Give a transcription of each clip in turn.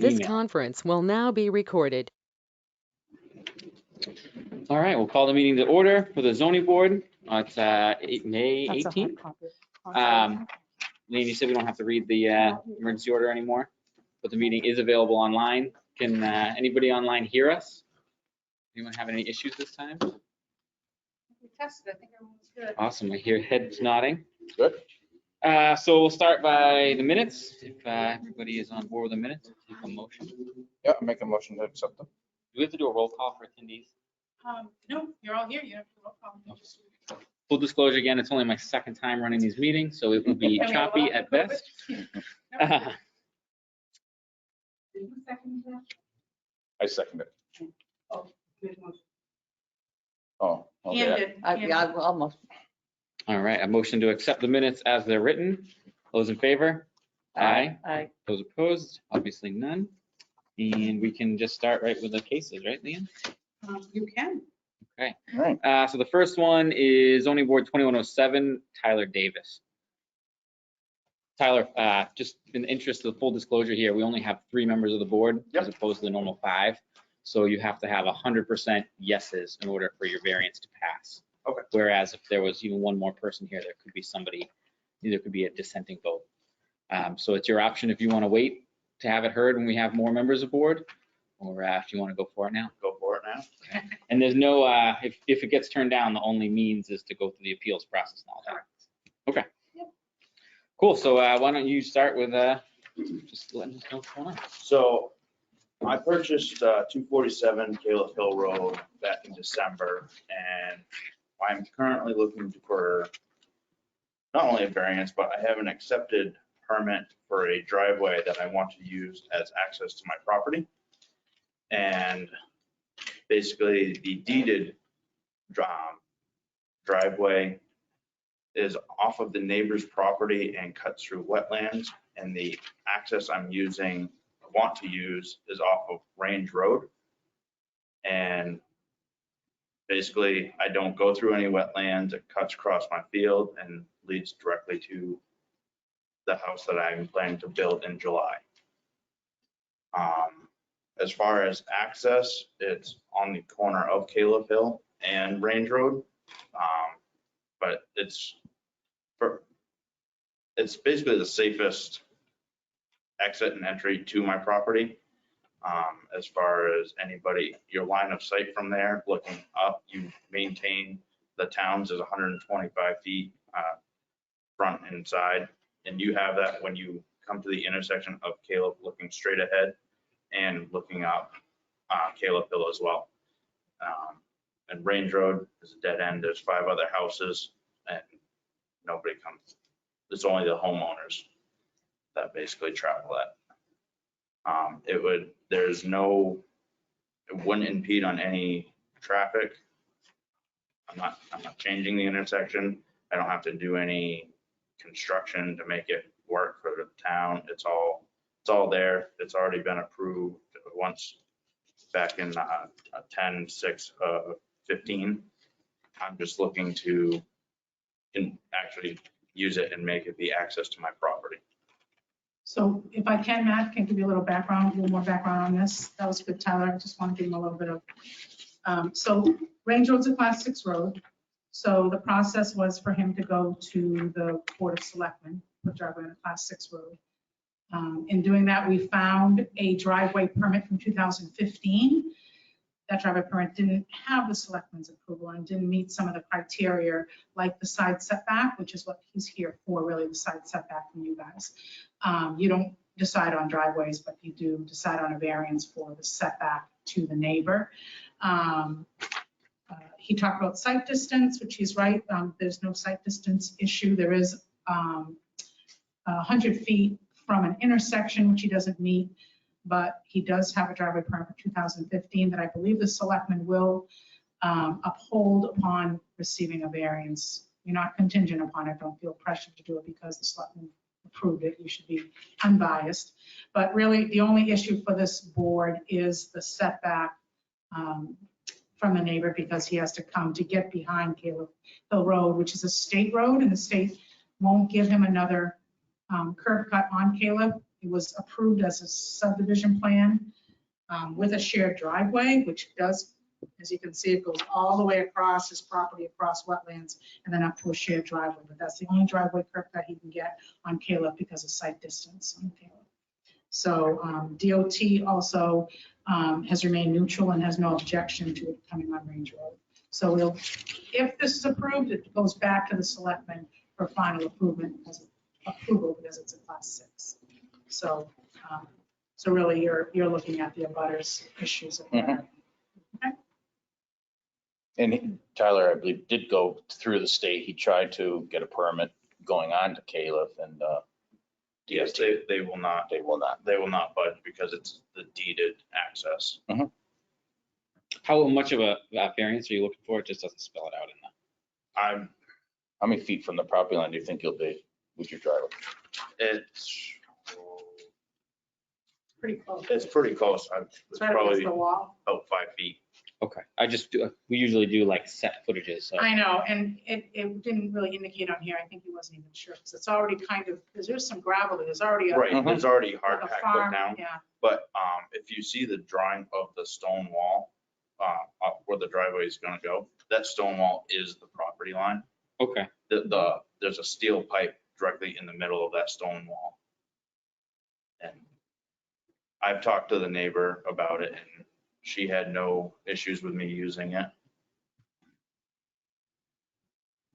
This email. conference will now be recorded. All right, we'll call the meeting to order for the zoning board. It's May 18th. Lane, you said we don't have to read the emergency order anymore, but the meeting is available online. Can anybody online hear us? Anyone have any issues this time? We tested, I think everyone's good. Awesome, I hear heads nodding. Good. So we'll start by the minutes. If everybody is on board with the minutes, take a motion. Yeah, I'll make a motion to accept them. Do we have to do a roll call for attendees? No, you're all here, you have to roll call. Full disclosure, again, it's only my second time running these meetings, so it will be And we have a choppy lot at of best. COVID. Who seconded that? I second it. Oh, good motion. Oh, Ian okay. did. Yeah, almost. All right, a motion to accept the minutes as they're written. Those in favor? Aye. Aye. Those opposed? Obviously none. And we can just start right with the cases, right, Leanne? You can. Okay. All right. So the first one is zoning board 2107, Tyler Davis. Tyler, just in the interest of the full disclosure here, we only have 3 members of the board as opposed to the normal 5. So you have to have 100% yeses in order for your variance to pass. Okay. Whereas if there was even one more person here, there could be somebody, there could be a dissenting vote. So it's your option if you want to wait to have it heard when we have more members aboard, or if you want to go for it now. Go for it now. And there's no, if it gets turned down, the only means is to go through the appeals process and all that. Okay. Yep. Cool. So why don't you start with just letting us know what's going on. So I purchased 247 Caleb Hill Road back in December, and I'm currently looking for not only a variance, but I have an accepted permit for a driveway that I want to use as access to my property. And basically the deeded driveway is off of the neighbor's property and cuts through wetlands, and the access I'm using, want to use, is off of Range Road. And basically I don't go through any wetlands. It cuts across my field and leads directly to the house that I'm planning to build in July. As far as access, it's on the corner of Caleb Hill and Range Road. But it's basically the safest exit and entry to my property. As far as anybody, your line of sight from there, looking up, you maintain the towns is 125 feet front and side. And you have that when you come to the intersection of Caleb, looking straight ahead and looking up Caleb Hill as well. And Range Road is a dead end. There's 5 other houses and nobody comes. It's only the homeowners that basically travel that. It wouldn't impede on any traffic. I'm not changing the intersection. I don't have to do any construction to make it work for the town. It's all there. It's already been approved once back in 10/6/15. I'm just looking to actually use it and make it the access to my property. So if I can, Matt, can give you a little more background on this. That was good, Tyler. I just want to give him a little bit of, so Range Road's a class 6 road. So the process was for him to go to the Board of Selectmen, for driveway on a class 6 road. In doing that, we found a driveway permit from 2015. That driveway permit didn't have the Selectmen's approval and didn't meet some of the criteria, like the side setback, which is what he's here for, really, the side setback from you guys. You don't decide on driveways, but you do decide on a variance for the setback to the neighbor. He talked about site distance, which he's right. There's no site distance issue. There is 100 feet from an intersection, which he doesn't meet, but he does have a driveway permit for 2015 that I believe the Selectmen will uphold upon receiving a variance. You're not contingent upon it. Don't feel pressured to do it because the Selectmen approved it. You should be unbiased. But really, the only issue for this board is the setback from the neighbor, because he has to come to get behind Caleb Hill Road, which is a state road, and the state won't give him another curb cut on Caleb It was approved as a subdivision plan with a shared driveway, which does, as you can see, it goes all the way across his property, across wetlands, and then up to a shared driveway. But that's the only driveway curb cut he can get on Caleb because of site distance on Caleb. So DOT also has remained neutral and has no objection to it coming on Range Road. So if this is approved, it goes back to the selectmen for final approval because it's a class 6. So, so really you're looking at the abutters issues of that. Okay. And Tyler, I believe, did go through the state. He tried to get a permit going on to Caleb and Yes, they will not. They will not budge because it's the deeded access. How much of a variance are you looking for? It just doesn't spell it out in the. how many feet from the property line do you think you'll be with your driveway? It's Pretty close. It's pretty close. It's It's right against probably the wall. about 5 feet. Okay, we usually do like set footages, so. I know, and it didn't really indicate on here. I think he wasn't even sure because it's already kind of, because there's some gravel, there's already a. Right, there's already like hard a pack farm, put down. Yeah, But if you see the drawing of the stone wall, up where the driveway is gonna go, that stone wall is the property line. Okay, There's a steel pipe directly in the middle of that stone wall. And I've talked to the neighbor about it and she had no issues with me using it.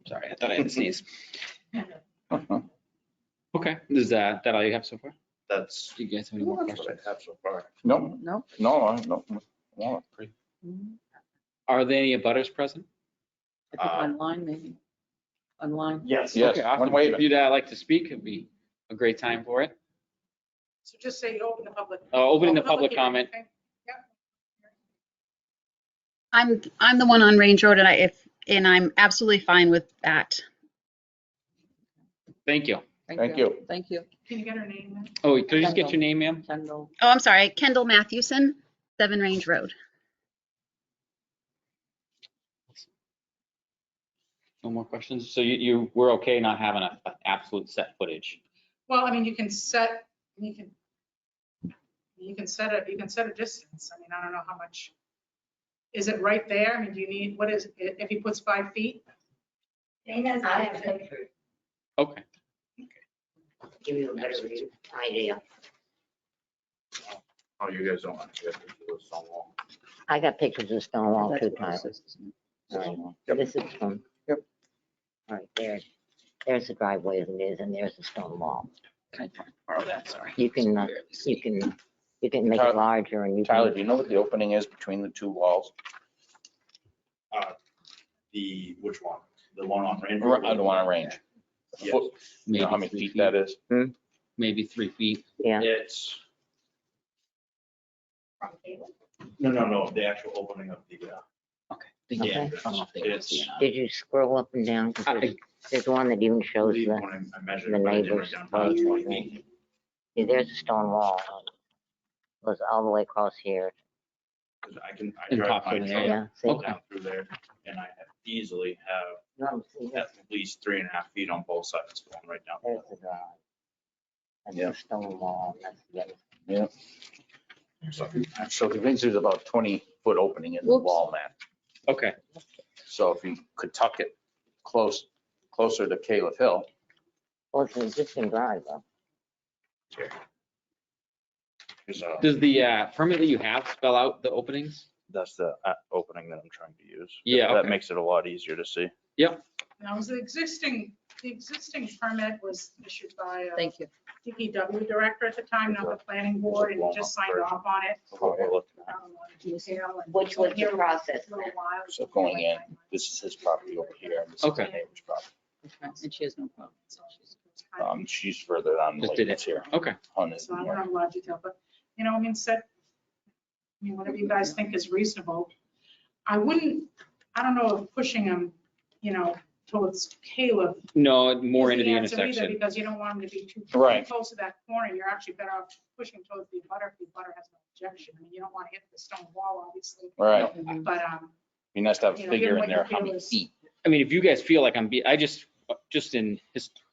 sorry, I thought I had to sneeze. Okay, is that all you have so far? That's Do you guys have any more that's what questions? I have so far. No, No. no. Pretty. Are there any abutters present? I think online, maybe. Online. Yes. Yes, Okay, awesome. one waiver. If you'd like to speak, it'd be a great time for it. so just say you open the public. Opening the public hearing, comment. okay? I'm the one on Range Road and I'm absolutely fine with that. Thank you. Thank you. Thank you. Can you get her name then? Oh, could I just get your name, ma'am? Kendall. Oh, I'm sorry, Kendall Mathewson, 7 Range Road. No more questions? So you were okay not having an absolute set footage? Well, I mean, you can set a distance. I mean, I don't know how much. Is it right there? I mean, do you need, what is, if he puts 5 feet? I have pictures, Okay. give you a better idea. Oh, you guys don't want to get into the stone wall. I got pictures of stone wall That's too, what Tyler. it says, isn't it? All right, this is from. Yep. All right, there's the driveway as it is, and there's the stone wall. Can I borrow that? Sorry. You can make it larger and you Tyler, do can, you know what the opening is between the two walls? Which one? The one on Range I Road? don't want to range. Yes. Foot. You know how many 3 feet that is? Maybe 3 feet. yeah. It's, no, the actual opening of the, Okay. Okay. I don't know if they can see it. Did you scroll up and down? 'Cause there's one that even I shows believe the, when I measured, the it, but I didn't neighbor's write down how it's 20 place. feet. See, there's a stone wall. Goes all the way across here. 'Cause I And drive pops my over there, truck Yeah, see? Okay. down through there and I easily have No, see, at least 3.5 feet on both sides going right down. there's the drive. And Yeah. the stone wall, that's the other. Yeah. So he thinks there's about 20-foot opening in the Whoops. wall, man. Okay. So if you could tuck it closer to Caleb Hill. Well, it's an existing drive though. Does the permit that you have spell out the openings? That's the opening that I'm trying to use. Yeah, That okay. makes it a lot easier to see. Yep. Now, was the existing permit was issued by Thank you. DPW director at the time, not the planning board, and he just signed off on it. What we're looking at. Which was the process Little while. So going in, this is his property over here. And this is the Okay. neighbor's property. And she has no problem. She's further on the Just did lake here. Okay. On his, So I went on a lot of detail, but, you know, I mean, whatever you guys think is reasonable. I don't know if pushing them, you know, towards Caleb. No, more is into the answer either, intersection. Because you don't want them to be too Right. close to that corner. You're actually better off pushing towards the butter if the butter has no objection. I mean, you don't want to hit the stone wall, obviously, right. but, Be nice to have a You know, figure given in what there, you how feel many is- feet. I mean, if you guys feel like just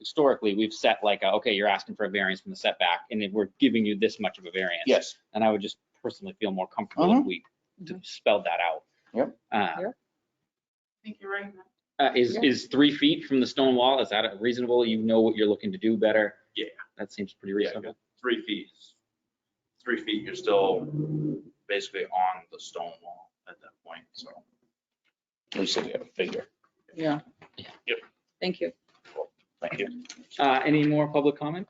historically, we've set like, okay, you're asking for a variance from the setback and then we're giving you this much of a variance. Yes. And I would just personally feel more comfortable if we spelled that out. Yep. I think you're right. Is 3 feet from the stone wall, is that reasonable? You know what you're looking to do better? Yeah. That seems pretty Yeah, reasonable. 3 feet. 3 feet, you're still basically on the stone wall at that point, so. At least we have a figure. Yeah. Yep. Thank you. Thank you. Any more public comment?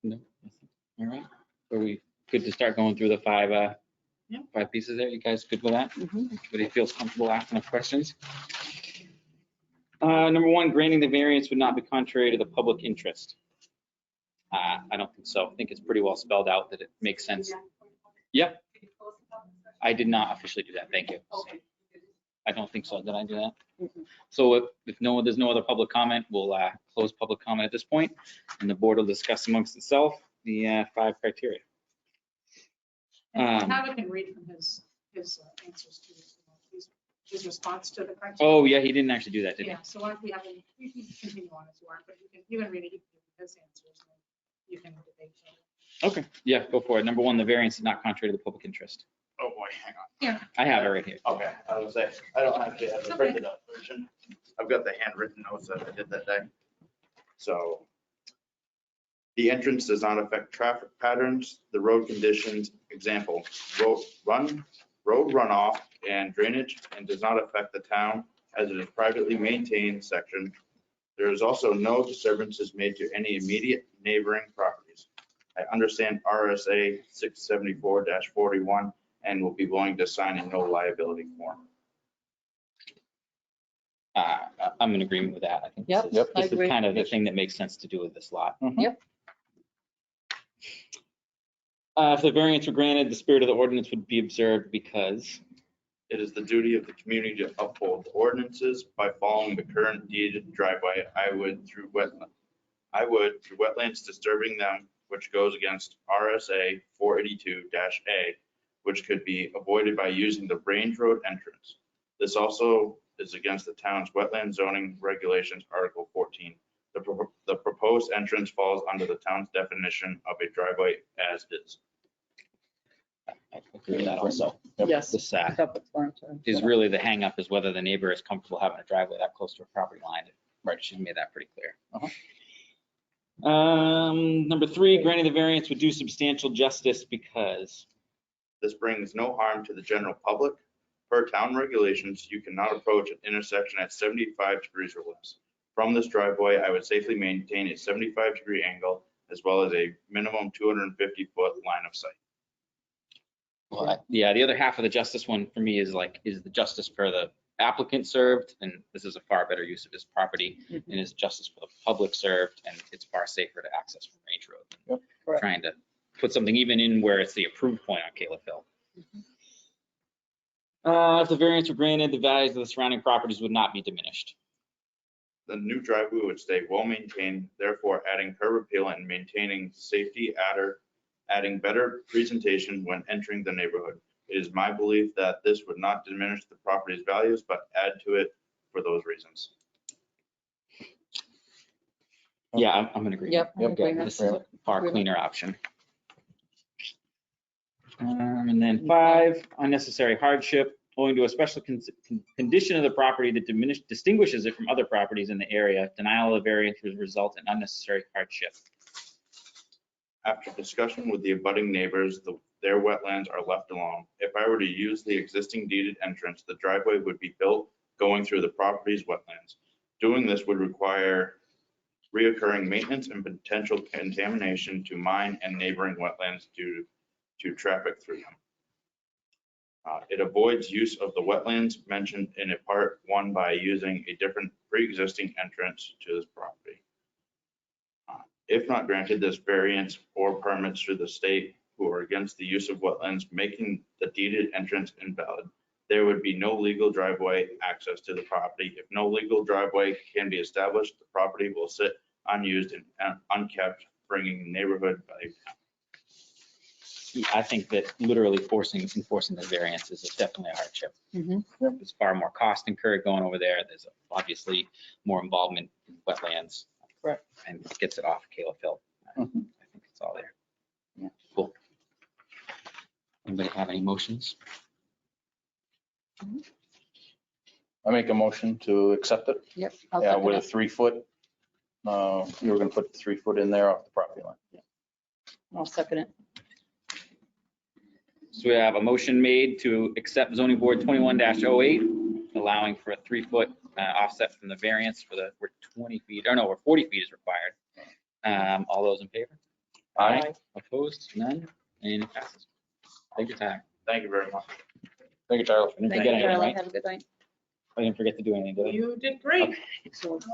No? All right. Are we good to start going through the 5 pieces there? You guys good with that? Everybody feels comfortable asking questions? Number 1, granting the variance would not be contrary to the public interest. I don't think so. I think it's pretty well spelled out that it makes sense. Yep. I did not officially do that. Thank you. I don't think so. Did I do that? So if there's no other public comment, we'll close public comment at this point, and the board will discuss amongst itself the 5 criteria. And Havoc can read from his answers to his response to the criteria. Oh, yeah, he didn't actually do that, did he? Yeah, so why don't we have him, we can continue on his work, but you can read it, you can give his answers, and you can debate. Okay, yeah, go for it. Number 1, the variance is not contrary to the public interest. Oh, boy, hang on. Here, I have it right here. Okay, I was gonna say, I don't actually have the printed out version. I've got the handwritten notes that I did that day. So the entrance does not affect traffic patterns, the road conditions, example, road runoff and drainage, and does not affect the town as it is privately maintained section. There is also no disturbances made to any immediate neighboring properties. I understand RSA 674-41 and will be willing to sign a no liability form. I'm in agreement with that. I think Yep, this I is agree. kind of the thing that makes sense to do with this lot. Yep. If the variance were granted, the spirit of the ordinance would be observed because It is the duty of the community to uphold the ordinances by following the current deeded driveway. I would through wetlands disturbing them, which goes against RSA 482-A, which could be avoided by using the Range Road entrance. This also is against the town's wetland zoning regulations, Article 14. The proposed entrance falls under the town's definition of a driveway as is. I agree with that also. Yes. This Self-explanatory. is really the hang up is whether the neighbor is comfortable having a driveway that close to a property line. Right, she's made that pretty clear. Number 3, granting the variance would do substantial justice because This brings no harm to the general public. Per town regulations, you cannot approach an intersection at 75 degrees or less. From this driveway, I would safely maintain a 75-degree angle as well as a minimum 250-foot line of sight. well, yeah, the other half of the justice one for me is the justice for the applicant served, and this is a far better use of his property, and is justice for the public served, and it's far safer to access from Range Road than Correct. trying to put something even in where it's the approved point on Caleb Hill. If the variance were granted, the values of the surrounding properties would not be diminished. The new driveway would stay well maintained, therefore adding curb appeal and maintaining safety, adding better presentation when entering the neighborhood. It is my belief that this would not diminish the property's values, but add to it for those reasons. Yeah, I'm in agreement. Yep. I'm in Yeah, agreement. this is a far cleaner option. And then 5, unnecessary hardship. Owing to a special condition of the property that distinguishes it from other properties in the area, denial of variance would result in unnecessary hardship. After discussion with the abutting neighbors, their wetlands are left alone. If I were to use the existing deeded entrance, the driveway would be built going through the property's wetlands. Doing this would require reoccurring maintenance and potential contamination to mine and neighboring wetlands due to traffic through them. It avoids use of the wetlands mentioned in a part 1 by using a different pre-existing entrance to this property. If not granted this variance or permits through the state who are against the use of wetlands, making the deeded entrance invalid, there would be no legal driveway access to the property. If no legal driveway can be established, the property will sit unused and unkept, bringing neighborhood value down. I think that literally enforcing the variance is definitely a hardship. Mhm. There's far more cost incurred going over there. There's obviously more involvement in wetlands. Correct. And gets it off Caleb Hill. I think it's all there. Yeah. Cool. Anybody have any motions? I make a motion to accept it. Yep. I'll Yeah, second with a it. 3-foot. You were gonna put the 3-foot in there off the property line. I'll second it. So we have a motion made to accept zoning board 21-08, allowing for a 3-foot offset from the variance for the, where 20 feet, or no, where 40 feet is required. All those in favor? Aye. Opposed? None? And it passes. Thank you, Tyler. Thank you very much. Thank you, Tyler. I didn't Thank forget you, anything, Charlie. right? Have a good night. I didn't forget to do anything, did I? You did great. So it's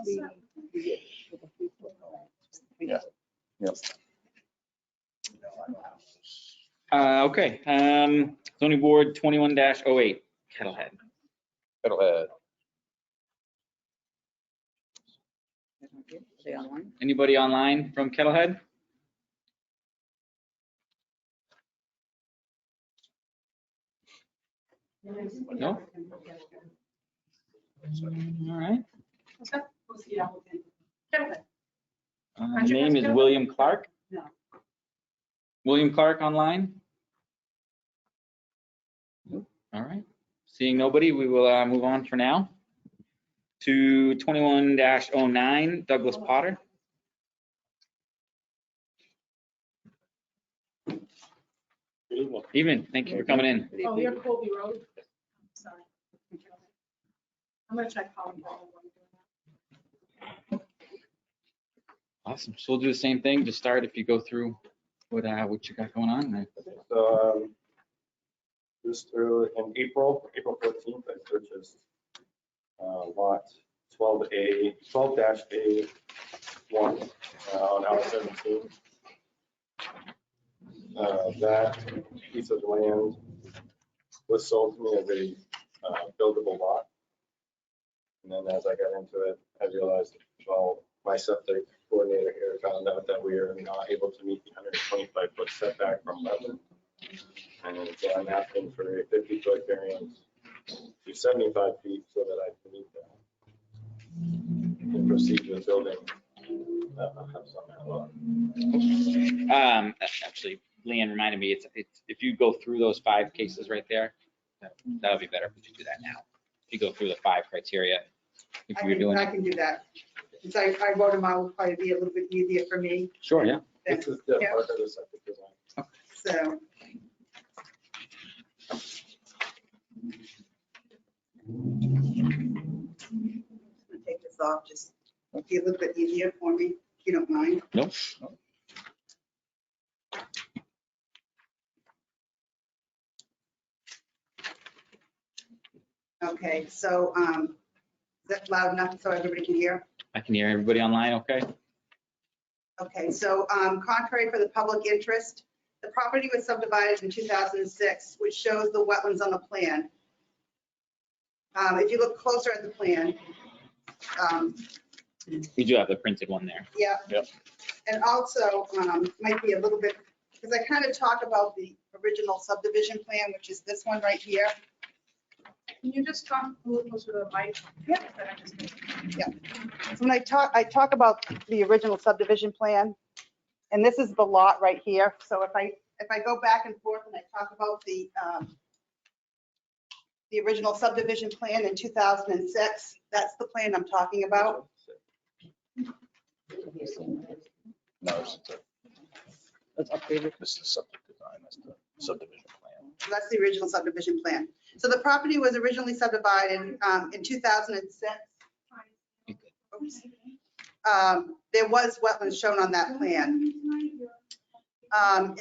Yeah. Yep. Okay, zoning board 21-08, Kettlehead. Fiddlehead. Are they online? Anybody online from Kettlehead? No? All right. What's that? Who's the applicant? Gentlemen. His name is William Clark. No. William Clark online? Nope. All right. Seeing nobody, we will move on for now to 21-09, Douglas Potter. Evening. Thank you for coming in. Good Oh, evening. you're Colby Road? Sorry. I'm gonna try calling Paul. Awesome. So we'll do the same thing. Just start if you go through what you got going on. So, just through in April 14th, I purchased lot 12A, 12-A1 on Alpha 17. That piece of land was sold to me as a buildable lot. And then as I got into it, I realized, well, my septic coordinator here found out that we are not able to meet the 125-foot setback from wetland. And so I'm asking for a 50-foot variance to 75 feet so that I can meet that and proceed with building a house on that lot. Actually, Leanne reminded me, it's if you go through those 5 cases right there, that would be better if you do that now. If you go through the 5 criteria, if you were doing. I can do that. Since I wrote them out, it would probably be a little bit easier for me. Sure, yeah. This is the Yeah. part of the septic design. So. I'm gonna take this off, just be a little bit easier for me, if you don't mind. Nope. Okay, so, is that loud enough so everybody can hear? I can hear everybody online, okay? Okay, so contrary for the public interest, the property was subdivided in 2006, which shows the wetlands on the plan. If you look closer at the plan, We do have the printed one there. yeah. Yep. And also, might be a little bit, because I kind of talk about the original subdivision plan, which is this one right here. Can you just talk a little closer to the mic? Yeah. So when I talk about the original subdivision plan, and this is the lot right here. So if I go back and forth and I talk about the original subdivision plan in 2006, that's the plan I'm talking about. No, It's updated. this is the septic design. That's the subdivision plan. So that's the original subdivision plan. So the property was originally subdivided in 2006. Oops. There was wetlands shown on that plan.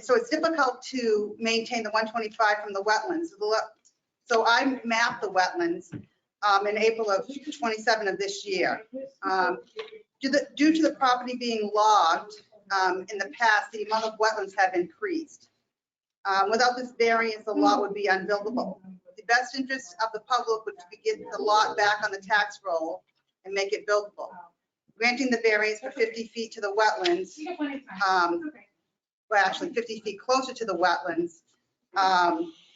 So it's difficult to maintain the 125 from the wetlands. So I mapped the wetlands in April of 27 of this year. Due to the property being logged in the past, the amount of wetlands have increased. Without this variance, the lot would be unbuildable. The best interest of the public would be to get the lot back on the tax roll and make it buildable. Granting the variance for 50 feet to the wetlands well, actually 50 feet closer to the wetlands,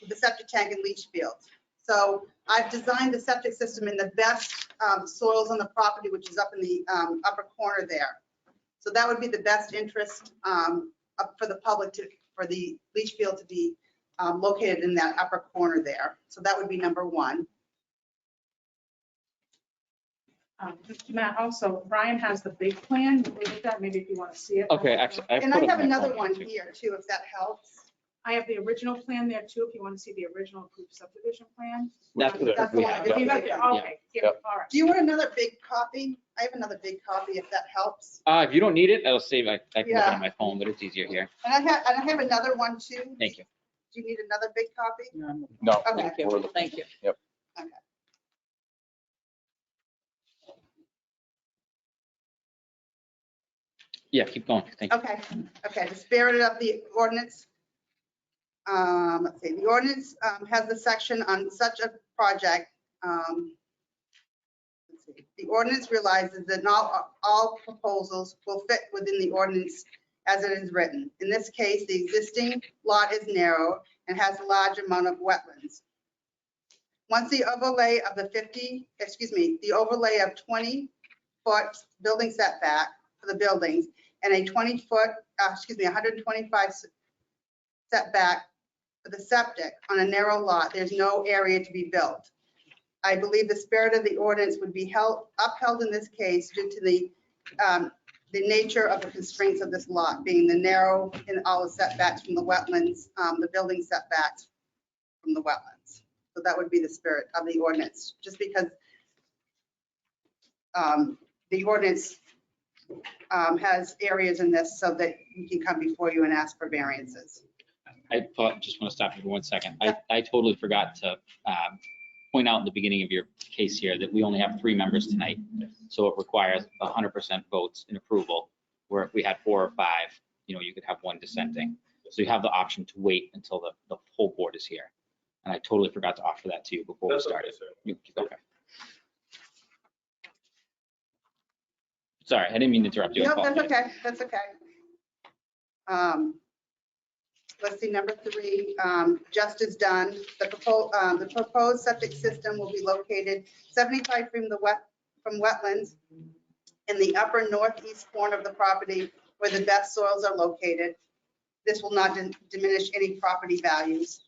with the septic tank and leach fields. So I've designed the septic system in the best soils on the property, which is up in the upper corner there. So that would be the best interest up for the public for the leach field to be located in that upper corner there. So that would be number one. Matt, also, Brian has the big plan. We looked at, maybe if you want to see it. Okay, actually. And I have another one here too, if that helps. I have the original plan there too, if you want to see the original approved subdivision plan. That's That's what the we one. have. If you Yeah. got the- Okay, here, Yep. all right. Do you want another big copy? I have another big copy if that helps. If you don't need it, I'll save, I can look Yeah. it on my phone, but it's easier here. And I have another one too. Thank you. Do you need another big copy? No. Okay. Thank you, thank you. Yeah, keep going. Thank you. Okay, the spirit of the ordinance. Let's see, the ordinance has the section on such a project. Let's see, the ordinance realizes that not all proposals will fit within the ordinance as it is written. In this case, the existing lot is narrow and has a large amount of wetlands. Once the overlay of the overlay of 20-foot building setback for the buildings and a 20-foot, 125 setback for the septic on a narrow lot, there's no area to be built. I believe the spirit of the ordinance would be upheld in this case due to the nature of the constraints of this lot, being the narrow and all the setbacks from the wetlands, the building setbacks from the wetlands. So that would be the spirit of the ordinance, just because the ordinance has areas in this so that we can come before you and ask for variances. Just want to stop you for 1 second. I totally forgot to point out in the beginning of your case here that we only have 3 members tonight. So it requires 100% votes in approval, where if we had 4 or 5, you could have 1 dissenting. So you have the option to wait until the whole board is here. And I totally forgot to offer that to you before we That's okay, started. sir. Okay. Sorry, I didn't mean to interrupt you. I No, that's apologize. okay, that's okay. Let's see, number 3, just as done. The proposed septic system will be located 75 feet from wetlands in the upper northeast corner of the property where the best soils are located. This will not diminish any property values.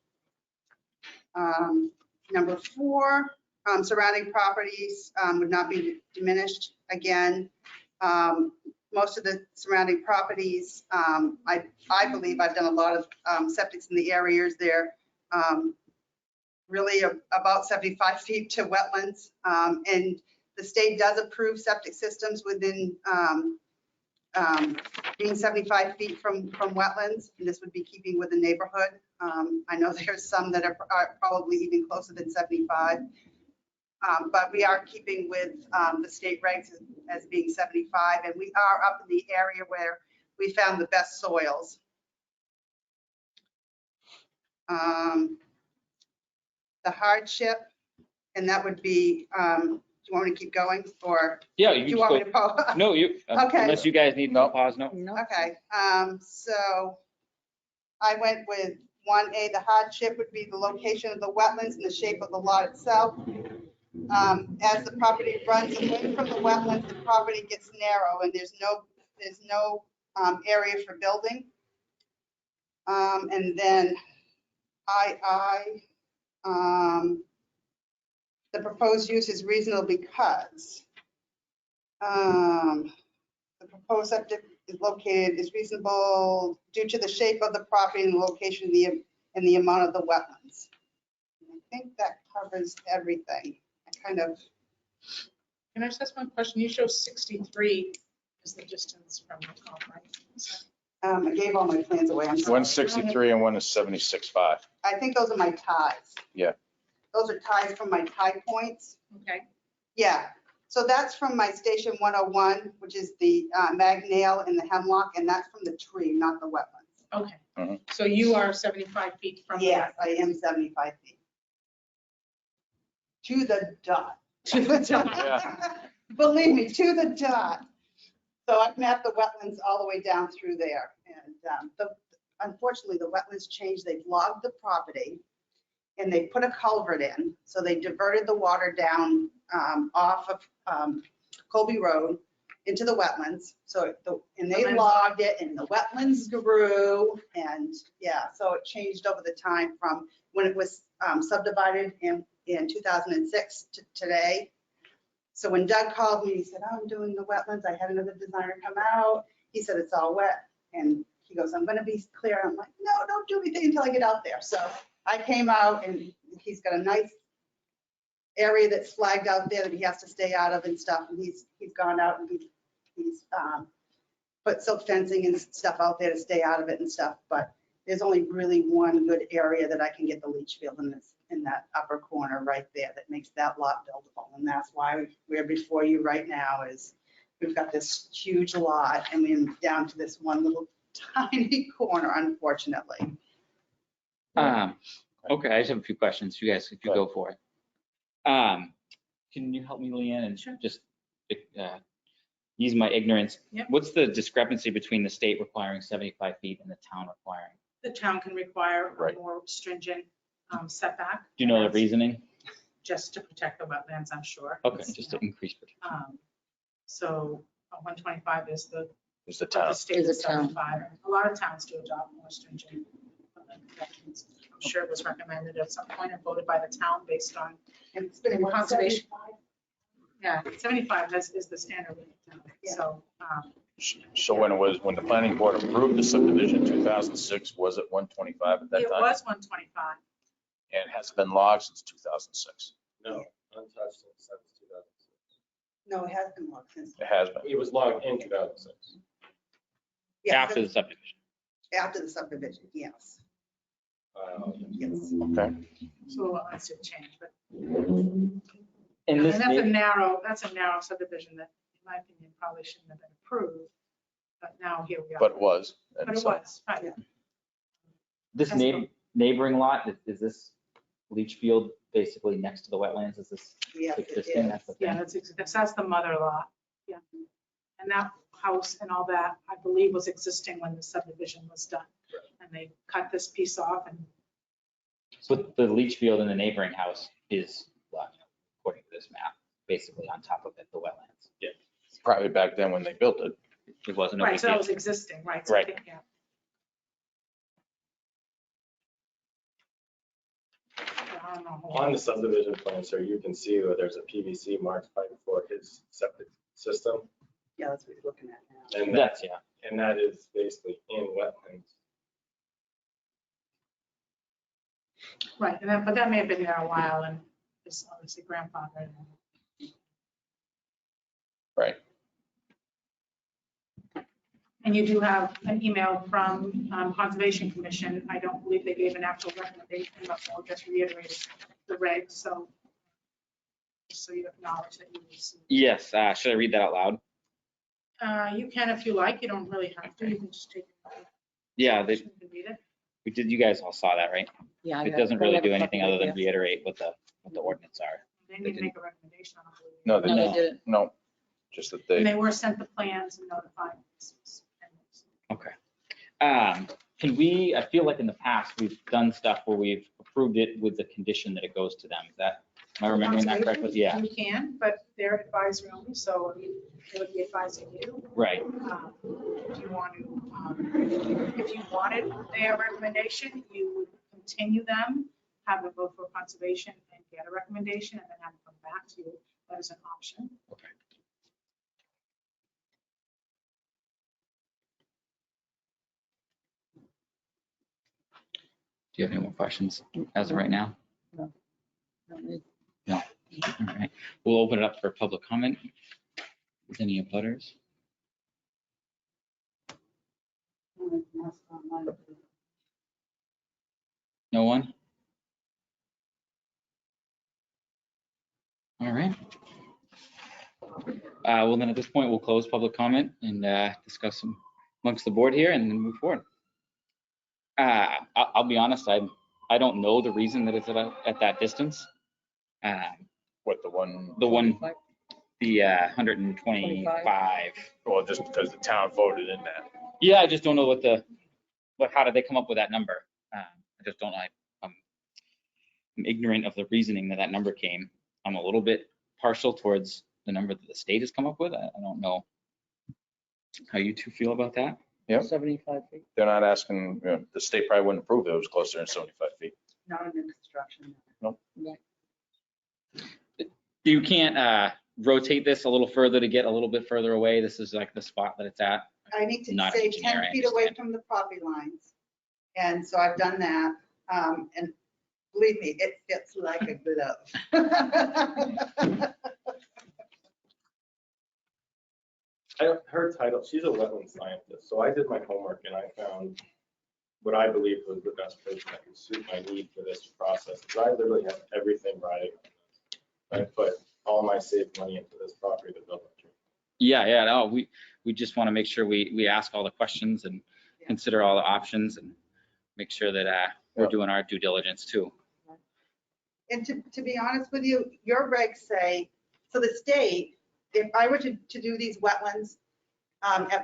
Number 4, surrounding properties would not be diminished. Again, most of the surrounding properties, I believe I've done a lot of septics in the areas there, really about 75 feet to wetlands. And the state does approve septic systems within being 75 feet from wetlands. And this would be keeping with the neighborhood. I know there's some that are probably even closer than 75. But we are keeping with the state regs as being 75, and we are up in the area where we found the best soils. The hardship, and that would be, do you want me to keep going, or Yeah, do you you can want me go. to pause? No, Okay. unless you guys need no pause, no. Okay, so I went with 1A, the hardship would be the location of the wetlands and the shape of the lot itself. As the property runs away from the wetlands, the property gets narrow and there's no area for building. And then the proposed use is reasonable because the proposed septic is reasonable due to the shape of the property and the location and the amount of the wetlands. I think that covers everything. Can I just ask one question? You show 63 is the distance from the top, right? I gave all my plans away. I'm sorry. 163 and one is 76.5. I think those are my ties. Yeah. Those are ties from my tie points. Okay. Yeah. So that's from my station 101, which is the mag nail and the hemlock, and that's from the tree, not the wetlands. Okay. Mhm. So you are 75 feet from. Yes, I am 75 feet. To the dot. To the dot. Yeah. Believe me, to the dot. So I've mapped the wetlands all the way down through there. And unfortunately, the wetlands changed. They've logged the property and they put a culvert in. So they diverted the water down off of Colby Road into the wetlands. So, and they logged it and the wetlands grew and yeah, so it changed over the time from when it was subdivided in 2006 to today. So when Doug called me, he said, oh, I'm doing the wetlands. I had another designer come out. He said, it's all wet. And he goes, I'm gonna be clear. I'm like, no, don't do anything until I get out there. So I came out and he's got a nice area that's flagged out there that he has to stay out of and stuff. And he's gone out and he's put silk fencing and stuff out there to stay out of it and stuff. But there's only really one good area that I can get the leach field in that upper corner right there that makes that lot buildable. And that's why we're before you right now is we've got this huge lot and we're down to this one little tiny corner, unfortunately. Okay, I just have a few questions. You guys, if you go for it. Can you help me, Leanne, and Sure. just use my ignorance? Yep. What's the discrepancy between the state requiring 75 feet and the town requiring? The town can require a Right. more stringent setback. Do you know the That's reasoning? Just to protect the wetlands, I'm sure. Okay, It's, just you to increase protection. So 125 is the Is the the town. state Is is a town. 75. A lot of towns do adopt more stringent wetland protections. I'm sure it was recommended at some point and voted by the town based on And it's been what, conservation. 75? Yeah, 75 is the standard. with the town. Yeah. So So when the planning board approved the subdivision in 2006, was it 125 at that it time? was 125. And it hasn't been logged since 2006. No, untouched since 2006. No, it has been logged since. It has been. It was logged in 2006. Yeah, After the subdivision. after the subdivision, yes. Yes. Okay. So that's a change, but In and this, that's a neigh- narrow subdivision that, in my opinion, probably shouldn't have been approved. But now here we are. But it was. But And it so- was, right. this neighboring lot, is this leach field basically next to the wetlands? Is this Yes, it existing? is. That's the Yeah, thing. that's the mother lot, yeah. And that house and all that, I believe, was existing when the subdivision was done. And they cut this piece off and, But the leach field in the neighboring house is, according to this map, basically on top of it, the wetlands. Probably back then when they built it. It wasn't. a right, big so that deal. was existing, right? So Right. yeah. I don't know. On the subdivision plan, sir, you can see where there's a PVC marked pipe for his septic system. Yeah, that's what he's looking at now. And that, That's, yeah. and that is basically in wetlands. Right, and that, but that may have been there a while and it's obviously grandfathered. Right. And you do have an email from Conservation Commission. I don't believe they gave an actual recommendation, but I'll just reiterate the regs, so you acknowledge that you received. Yes, should I read that out loud? You can if you like, you don't really have to, you can just take. Yeah, You can read it. we did, you guys all saw that, right? Yeah. It doesn't really do anything other than reiterate what the ordinance are. They need to make a recommendation. I don't believe. No, they No, they didn't. didn't. No, just that And they, they were sent the plans and notified. Okay. Can we, I feel like in the past, we've done stuff where we've approved it with the condition that it goes to them. Is that, am I remembering that correctly? Yeah, You can, but they're advisory only, so I mean, they would be advising you. right. If you want to, if you wanted their recommendation, you would continue them, have them go for conservation and get a recommendation, and then have them come back to you. That is an option. Okay. Do you have any more questions as of right now? No. All right, we'll open it up for public comment. Is any butters? No one? All right. Well, then at this point, we'll close public comment and discuss some amongst the board here and then move forward. I'll be honest, I don't know the reason that it's at that distance. what the one, The 125. well, just because the town voted in that. Yeah, I just don't know what the but how did they come up with that number? I just don't know. I'm ignorant of the reasoning that number came. I'm a little bit partial towards the number that the state has come up with. I don't know how you two feel about that. Yep. 75 feet, They're not asking, the state probably wouldn't approve it was closer than 75 feet. not under construction. You can't rotate this a little further to get a little bit further away. This is like the spot that it's at. I need to Not stay engineer, 10 I feet away understand. from the property lines. And so I've done that. And believe me, it fits like a glove. Her title, she's a wetland scientist, so I did my homework and I found what I believe was the best person that could suit my need for this process. Because I literally have everything riding on this. I put all my saved money into this property to build it. Yeah, no, we just want to make sure we ask all the questions and consider all the options and make sure that we're doing our due diligence too. And to be honest with you, your regs say, so the state, if I were to do these wetlands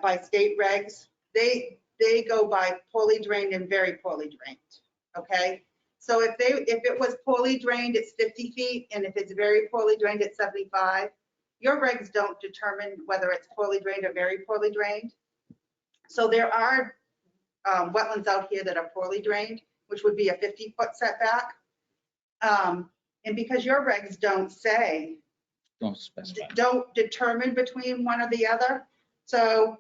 by state regs, they go by poorly drained and very poorly drained, okay? So if it was poorly drained, it's 50 feet, and if it's very poorly drained, it's 75. Your regs don't determine whether it's poorly drained or very poorly drained. So there are wetlands out here that are poorly drained, which would be a 50-foot setback. And because your regs don't say, Don't specify. don't determine between one or the other. So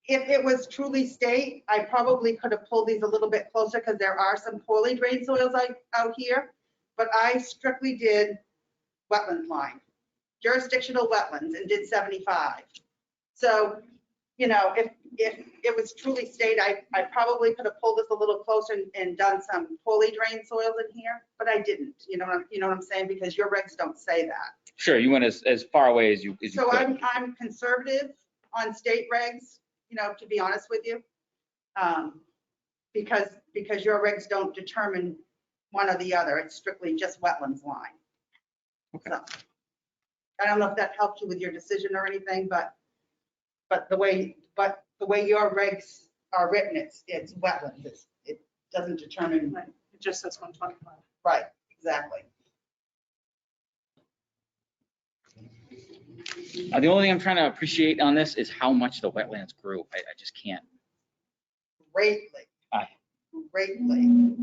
if it was truly state, I probably could have pulled these a little bit closer because there are some poorly drained soils out here, but I strictly did wetland line, jurisdictional wetlands, and did 75. So, you know, if it was truly state, I probably could have pulled this a little closer and done some poorly drained soils in here, but I didn't. You know what I'm saying? Because your regs don't say that. Sure, you went as far away as you So could. I'm conservative on state regs, you know, to be honest with you. Because your regs don't determine one or the other. It's strictly just wetlands line. Okay. So, I don't know if that helped you with your decision or anything, but the way your regs are written, it's wetlands. It doesn't determine. Right. It just says 125. Right, exactly. The only thing I'm trying to appreciate on this is how much the wetlands grew. I just can't. Greatly. Aye. Greatly.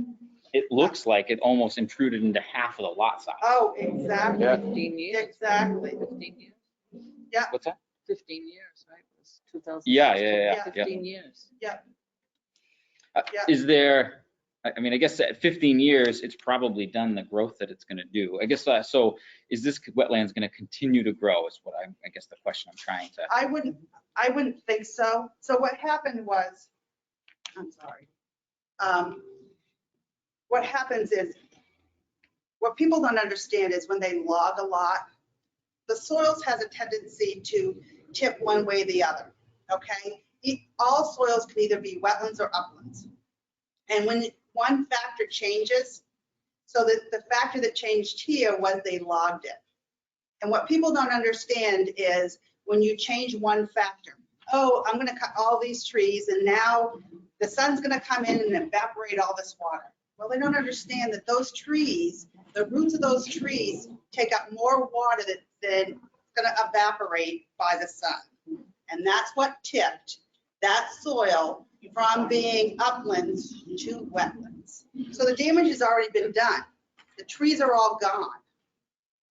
It looks like it almost intruded into half of the lot size. Oh, exactly. Yeah. 15 years. Exactly. 15 years. What's that? 15 years, right? It was 2000. Yeah. 15 years. Is there, I mean, I guess at 15 years, it's probably done the growth that it's going to do. I guess, so is this wetlands going to continue to grow is what I guess the question I'm trying to. I wouldn't think so. So what happened was, I'm sorry. What happens is, what people don't understand is when they log a lot, the soils has a tendency to tip one way or the other, okay? All soils can either be wetlands or uplands. And when one factor changes, so that the factor that changed here was they logged it. And what people don't understand is when you change one factor, oh, I'm gonna cut all these trees and now the sun's gonna come in and evaporate all this water. Well, they don't understand that those trees, the roots of those trees take up more water than gonna evaporate by the sun. And that's what tipped that soil from being uplands to wetlands. So the damage has already been done. The trees are all gone.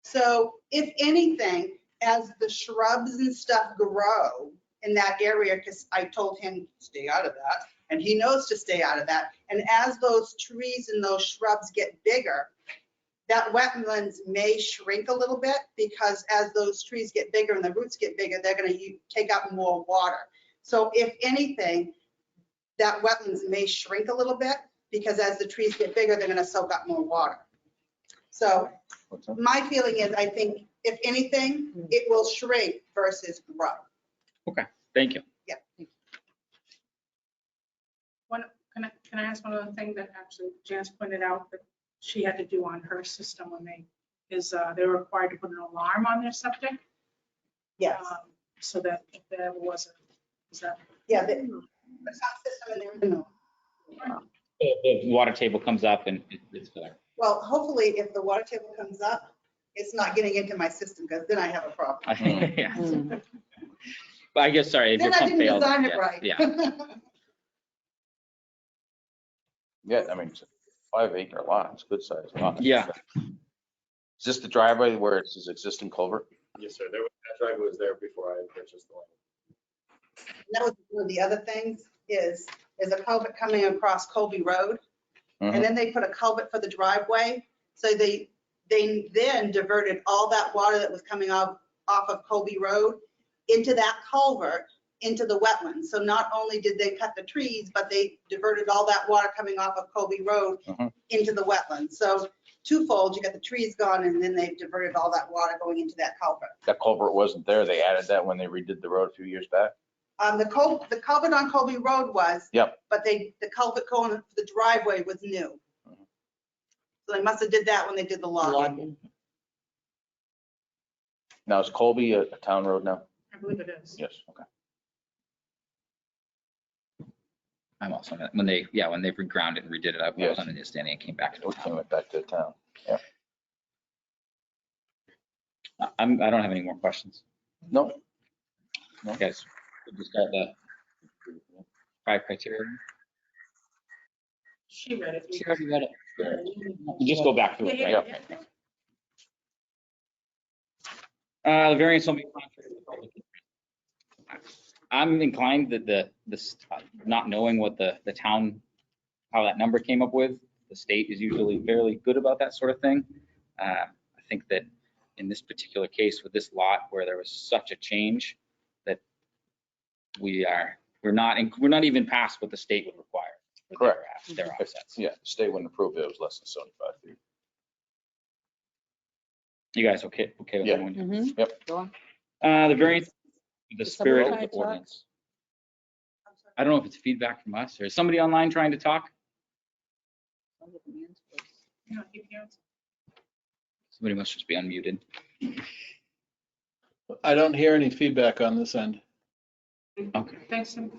So if anything, as the shrubs and stuff grow in that area, because I told him stay out of that, and he knows to stay out of that. And as those trees and those shrubs get bigger, that wetlands may shrink a little bit because as those trees get bigger and the roots get bigger, they're going to take up more water. So if anything, that wetlands may shrink a little bit because as the trees get bigger, they're going to soak up more water. So my feeling is, I think if anything, it will shrink versus grow. Okay, thank you. Yeah. Can I ask one other thing that actually Janice pointed out that she had to do on her system when they were required to put an alarm on their septic? Yes. So that if there was is that? Yeah. The sound system in there is new. The water table comes up and it's better. Well, hopefully if the water table comes up, it's not getting into my system because then I have a problem. Yeah. Mm. But I guess, sorry, if your Then I pump didn't fails. design it yeah, right. Yeah. Yeah, I mean, it's a 5-acre lot, it's a good sized lot. Yeah. Is this the driveway where it's his existing culvert? Yes, sir. That driveway was there before I purchased the land. That was one of the other things is a culvert coming across Colby Road. Mhm. And then they put a culvert for the driveway. So they then diverted all that water that was coming off of Colby Road into that culvert, into the wetlands. So not only did they cut the trees, but they diverted all that water coming off of Colby Road Mhm. into the wetlands. So twofold, you got the trees gone and then they diverted all that water going into that culvert. That culvert wasn't there, they added that when they redid the road a few years back? The culvert on Colby Road was. Yep. But the culvert going to the driveway was new. So they must have did that when they did the logging. Login. Now, is Colby a town road now? I believe it is. Yes, okay. I'm also, when they've regrounded and redid it, I was Yes. understanding it came back to We town. went back to the town. I don't have any more questions. No, Guys, we'll just start the 5 criteria. She read it. She already read it. We'll just go back through it, Yeah, right? yeah, yeah. The variance will be. I'm inclined that not knowing what the town, how that number came up with, the state is usually fairly good about that sort of thing. I think that in this particular case with this lot where there was such a change that we're not even past what the state would require. for Correct. Their offsets. yeah, the state wouldn't approve it, it was less than 75 feet. You guys okay with Yeah. that one? Mhm. Go on. The variance, the Does spirit somebody of the try to talk? ordinance. I don't know if it's feedback from us or is somebody online trying to talk? No, keep going. Somebody must just be unmuted. I don't hear any feedback on this end. Okay. Thanks. Tim.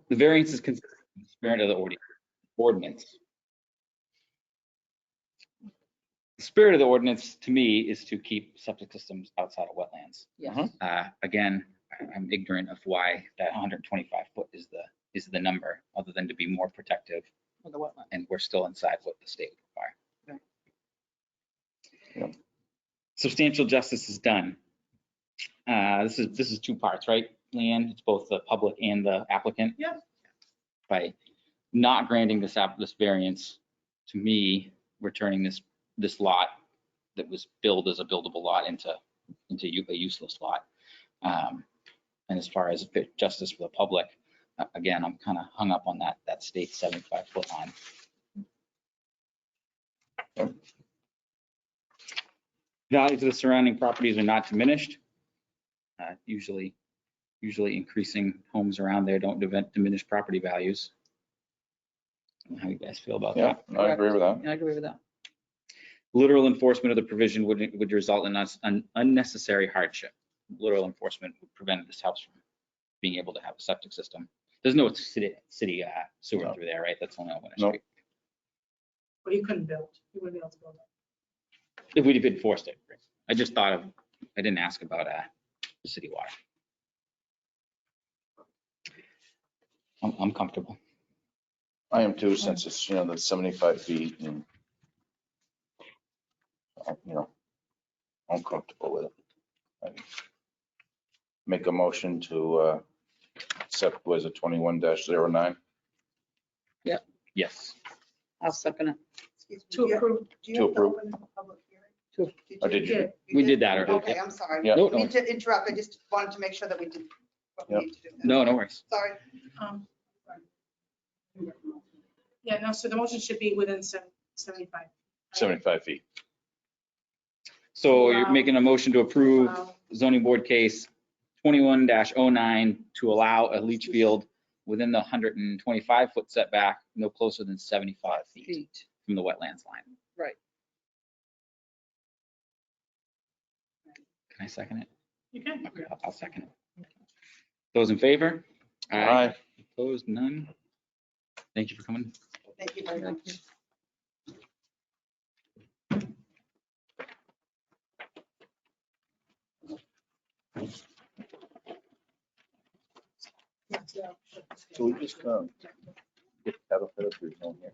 The variance is consistent with the spirit of the ordinance. The spirit of the ordinance to me is to keep septic systems outside of wetlands. Yes. Again, I'm ignorant of why that 125 foot is the number, other than to be more protective, For the wetland. and we're still inside what the state would require. Yep. Substantial justice is done. This is 2 parts, right, Leanne? It's both the public and the applicant. Yeah. By not granting this variance, to me, we're turning this lot that was billed as a buildable lot into a useless lot. And as far as justice for the public, again, I'm kind of hung up on that state 75-foot line. Values of the surrounding properties are not diminished. Usually increasing homes around there don't diminish property values. I don't know how you guys feel about Yeah, that. I agree with that. Yeah, I agree with that. Literal enforcement of the provision would result in an unnecessary hardship. Literal enforcement would prevent this house from being able to have a septic system. There's no city sewer No. through there, right? That's only on Winter No. Street. Well, you couldn't build. You wouldn't be able to build it. If we'd enforced it. I just thought I didn't ask about city water. I'm comfortable. I am too, since it's, the 75 feet and, I'm comfortable with it. I make a motion to accept, was it 21-09? Yes. I'll second it. Excuse me, To do you- approve. Do you To have to approve. open the public hearing? To- Or did you? We did that already. Okay, I'm sorry. Yeah. No, I need to interrupt. I just wanted to make sure that we did what we Yep. need to do. No worries. Sorry. Yeah, no, so the motion should be within 75. 75 feet. So you're Wow. making a motion to approve Wow. zoning board case 21-09 to allow a leach field within the 125-foot setback, no closer than 75 feet from the wetlands line. Right. You can. Okay, I'll second it. Those in favor? Aye. Opposed, none. Thank you for coming. Thank you very much. So we just, get cattle fed up, there's no one here.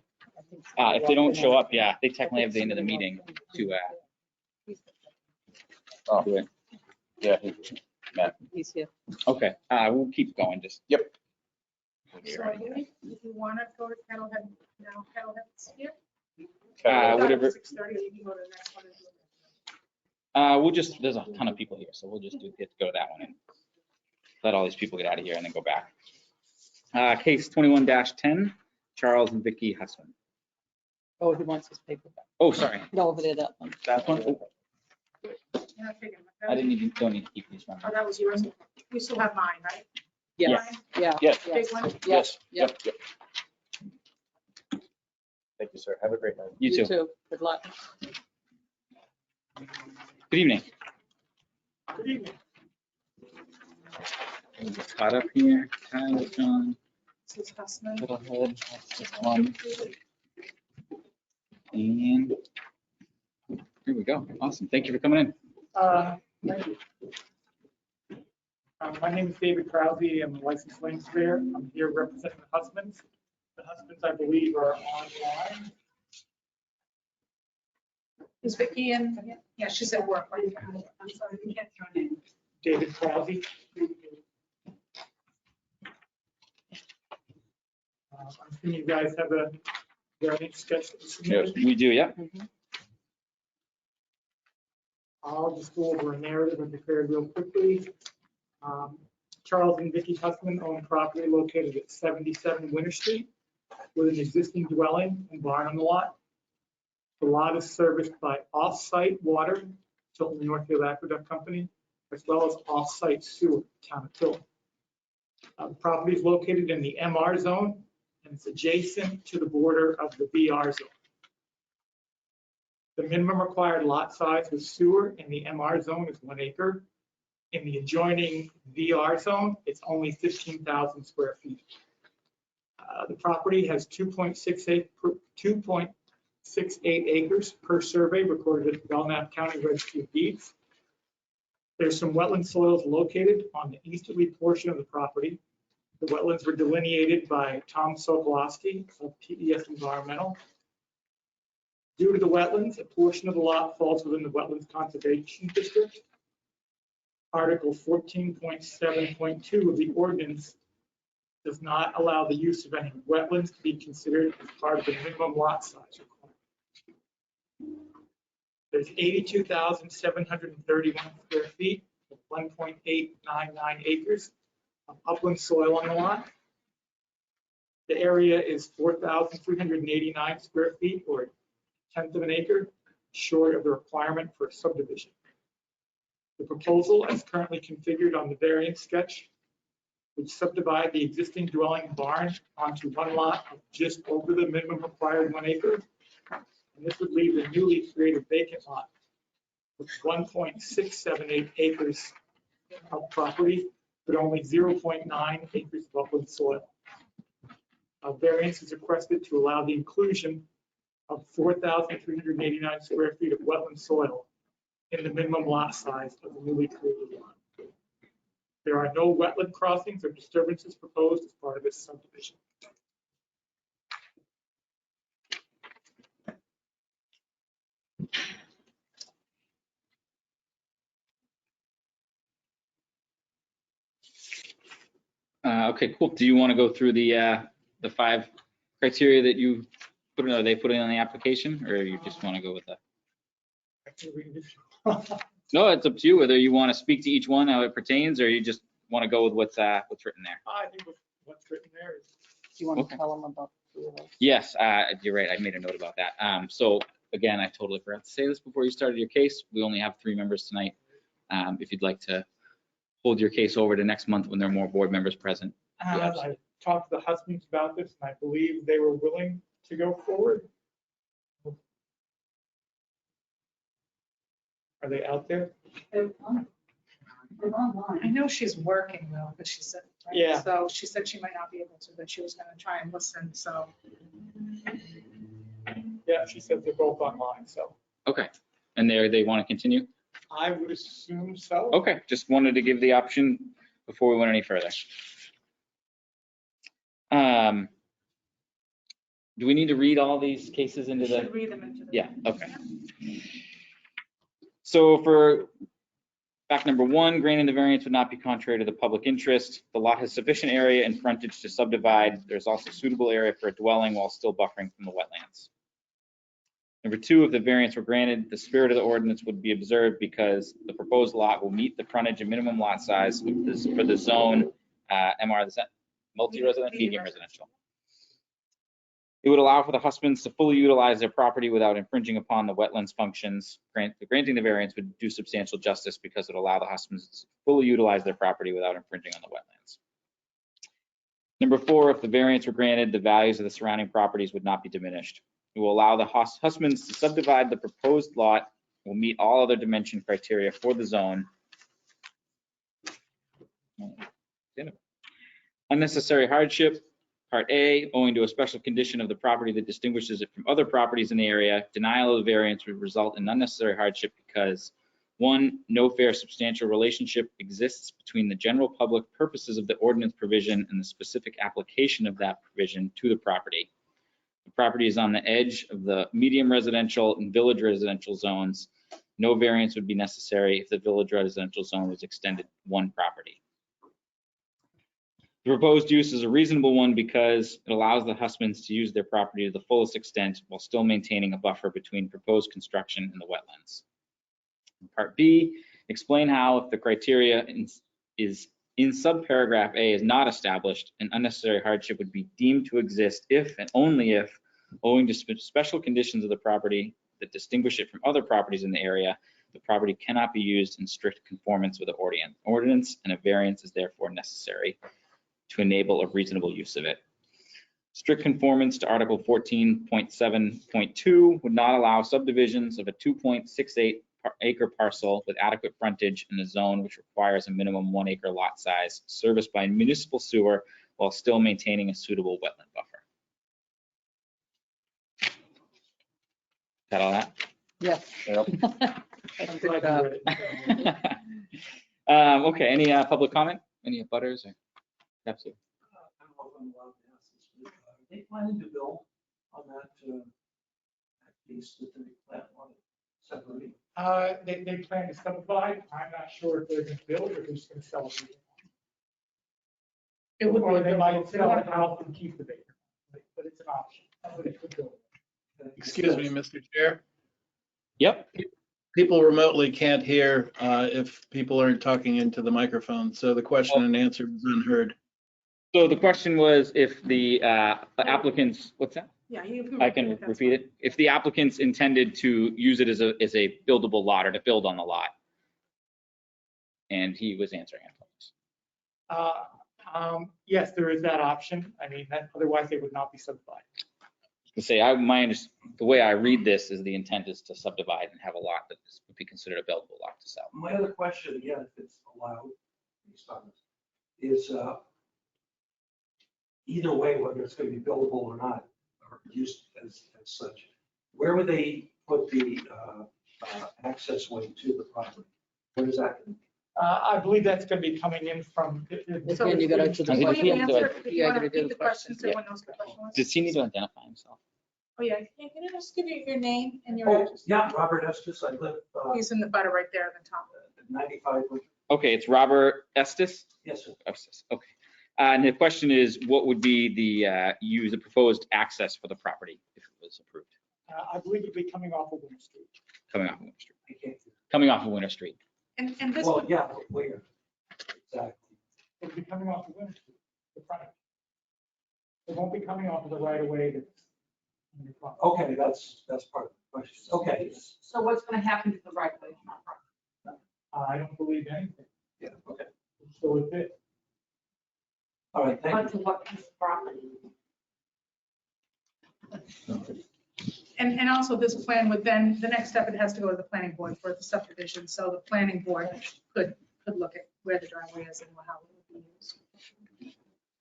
If they don't show up, yeah, they technically have the end of the meeting to Oh, do it. yeah, Matt. He's here. Okay, we'll keep going, just. Yep. So I believe if you want to go to Kettlehead, now Kettlehead's here. Whatever. 6:30, you can go to the next one. And do it. We'll just, there's a ton of people here, so we'll just get to go to that one and let all these people get out of here and then go back. Case 21-10, Charles and Vicky Husman. Oh, he wants his paper back. Oh, sorry, No, over there, that one. that one? Oh, Yeah, I figured. I didn't even, don't need to keep these from. Oh, that was yours. You still have mine, right? Yes, yeah. Yes. Big one. Yes. Yep. Yep. Thank you, sir. Have a great night. You too. Good luck. Good evening. Good evening. We'll get caught up here. Tyler, John, This is Husman. Littlehead, that's just one. And here we go. Awesome. Thank you for coming in. Thank you. My name is David Krause. I'm a licensed land surveyor. I'm here representing the Husbands. The Husbands, I believe, are online. Is Vicky in? Yeah, she's at work. Right? I'm sorry, we can't join in. David Krause. I'm assuming you guys have a variance sketch. Yes, we do, yeah. I'll just go over a narrative I prepared real quickly. Charles and Vicky Husband own property located at 77 Winter Street with an existing dwelling and barn on the lot. The lot is serviced by off-site water, Tilton Northfield Aqueduct Company, as well as off-site sewer, Town of Tilton. The property is located in the MR zone and it's adjacent to the border of the VR zone. The minimum required lot size with sewer in the MR zone is 1 acre. In the adjoining VR zone, it's only 15,000 square feet. The property has 2.68 acres per survey recorded at the Belknap County Registry of Deeds. There's some wetland soils located on the easterly portion of the property. The wetlands were delineated by Tom Sokolowski of TES Environmental. Due to the wetlands, a portion of the lot falls within the Wetlands Conservation District. Article 14.7.2 of the ordinance does not allow the use of any wetlands to be considered as part of the minimum lot size requirement. There's 82,731 square feet of 1.899 acres of upland soil on the lot. The area is 4,389 square feet or 1/10 of an acre, short of the requirement for a subdivision. The proposal, as currently configured on the variance sketch, would subdivide the existing dwelling barn onto one lot of just over the minimum required 1 acre. And this would leave the newly created vacant lot with 1.678 acres of property, but only 0.9 acres of upland soil. A variance is requested to allow the inclusion of 4,389 square feet of wetland soil in the minimum lot size of the newly created lot. There are no wetland crossings or disturbances proposed as part of this subdivision. Okay, cool. Do you want to go through the 5 criteria that you put in, or they put in on the application, or you just want to go with that? No, it's up to you, whether you want to speak to each one, how it pertains, or you just want to go with what's written there. I think what's written there is. Do you want Okay. to tell them about the Yes, you're right. I made a note about that. So again, I totally forgot to say this before you started your case. We only have 3 members tonight. If you'd like to hold your case over to next month when there are more board members present. I talked to the Husbands about this, and I believe they were willing to go forward. Are they out there? I know she's working though, but she said, right? Yeah. So she said she might not be able to, but she was gonna try and listen, so. Yeah, she said they're both online, so Okay. And they want to continue? I would assume so. Okay, just wanted to give the option before we went any further. Do we need to read all these cases into You should the? read them into the. Yeah, okay. So for fact number one, granting the variance would not be contrary to the public interest. The lot has sufficient area and frontage to subdivide. There's also suitable area for a dwelling while still buffering from the wetlands. Number two, if the variance were granted, the spirit of the ordinance would be observed because the proposed lot will meet the frontage and minimum lot size for the zone MR, is that multi-resident, medium residential. It would allow for the husbands to fully utilize their property without infringing upon the wetlands functions. Granting the variance would do substantial justice because it would allow the husbands to fully utilize their property without infringing on the wetlands. Number four, if the variance were granted, the values of the surrounding properties would not be diminished. It will allow the husbands to subdivide the proposed lot, will meet all other dimension criteria for the zone. Unnecessary hardship. Part A, owing to a special condition of the property that distinguishes it from other properties in the area, denial of the variance would result in unnecessary hardship because, one, no fair substantial relationship exists between the general public purposes of the ordinance provision and the specific application of that provision to the property. The property is on the edge of the medium residential and village residential zones. No variance would be necessary if the village residential zone was extended one property. The proposed use is a reasonable one because it allows the husbands to use their property to the fullest extent while still maintaining a buffer between proposed construction and the wetlands. Part B, explain how if the criteria is in subparagraph A is not established, an unnecessary hardship would be deemed to exist if and only if, owing to special conditions of the property that distinguish it from other properties in the area, the property cannot be used in strict conformance with the ordinance, and a variance is therefore necessary to enable a reasonable use of it. Strict conformance to Article 14.7.2 would not allow subdivisions of a 2.68 acre parcel with adequate frontage in a zone which requires a minimum 1 acre lot size serviced by municipal sewer while still maintaining a suitable wetland buffer. Is that all that? Yes. I'm glad you read it. Okay, any public comment? Any butters or? Absolutely. I don't know if I'm allowed to ask this, but are they planning to build on that piece that they plan on separating? They plan to subdivide. I'm not sure if they're going to build or if they're just going to sell it. It would Or be they might buildable. sell it out and keep the bacon, but it's an option. Somebody could build it. Excuse me, Mr. Chair. Yep. People remotely can't hear if people aren't talking into the microphone, so the question and answer is unheard. So the question was if the applicants, what's that? Yeah, you I can repeat it. If the applicants intended to use it as a buildable lot or to build on the lot. And he was answering it. Yes, there is that option. I mean, otherwise they would not be subdivided. To say, the way I read this is the intent is to subdivide and have a lot that would be considered a buildable lot to sell. My other question, again, if it's allowed, based on this, is either way, whether it's going to be buildable or not, or used as such, where would they put the access way to the property? Where is that going to be? I believe that's going to be coming in from. So Then you got to the Does he Before need you to answer, do if you want to repeat repeat the question, so everyone knows what the question was. Does he need to identify himself? Oh, yeah, can I just give you your name and your Oh, address? yeah, Robert Estes, I live He's in the butter right there at the top. 95. Okay, it's Robert Estes? Yes, sir. Estes, okay. And the question is, what would be the proposed access for the property if it was approved? I believe it'd be coming off of Winter Street. Coming off of Winter Street. I can't. Coming off of Winter Street. And this, Well, yeah, but where? Exactly. It'd be coming off of Winter Street, the front. It won't be coming off of the right of way that's. in your front. Okay, that's part of the question. Okay. So what's going to happen to the right way? I don't believe anything. Yeah, okay. So it's it. All right, thank you. To what piece of property? and also this plan would then, the next step, it has to go to the planning board for the subdivision. So the planning board could look at where the driveway is and how it would be used.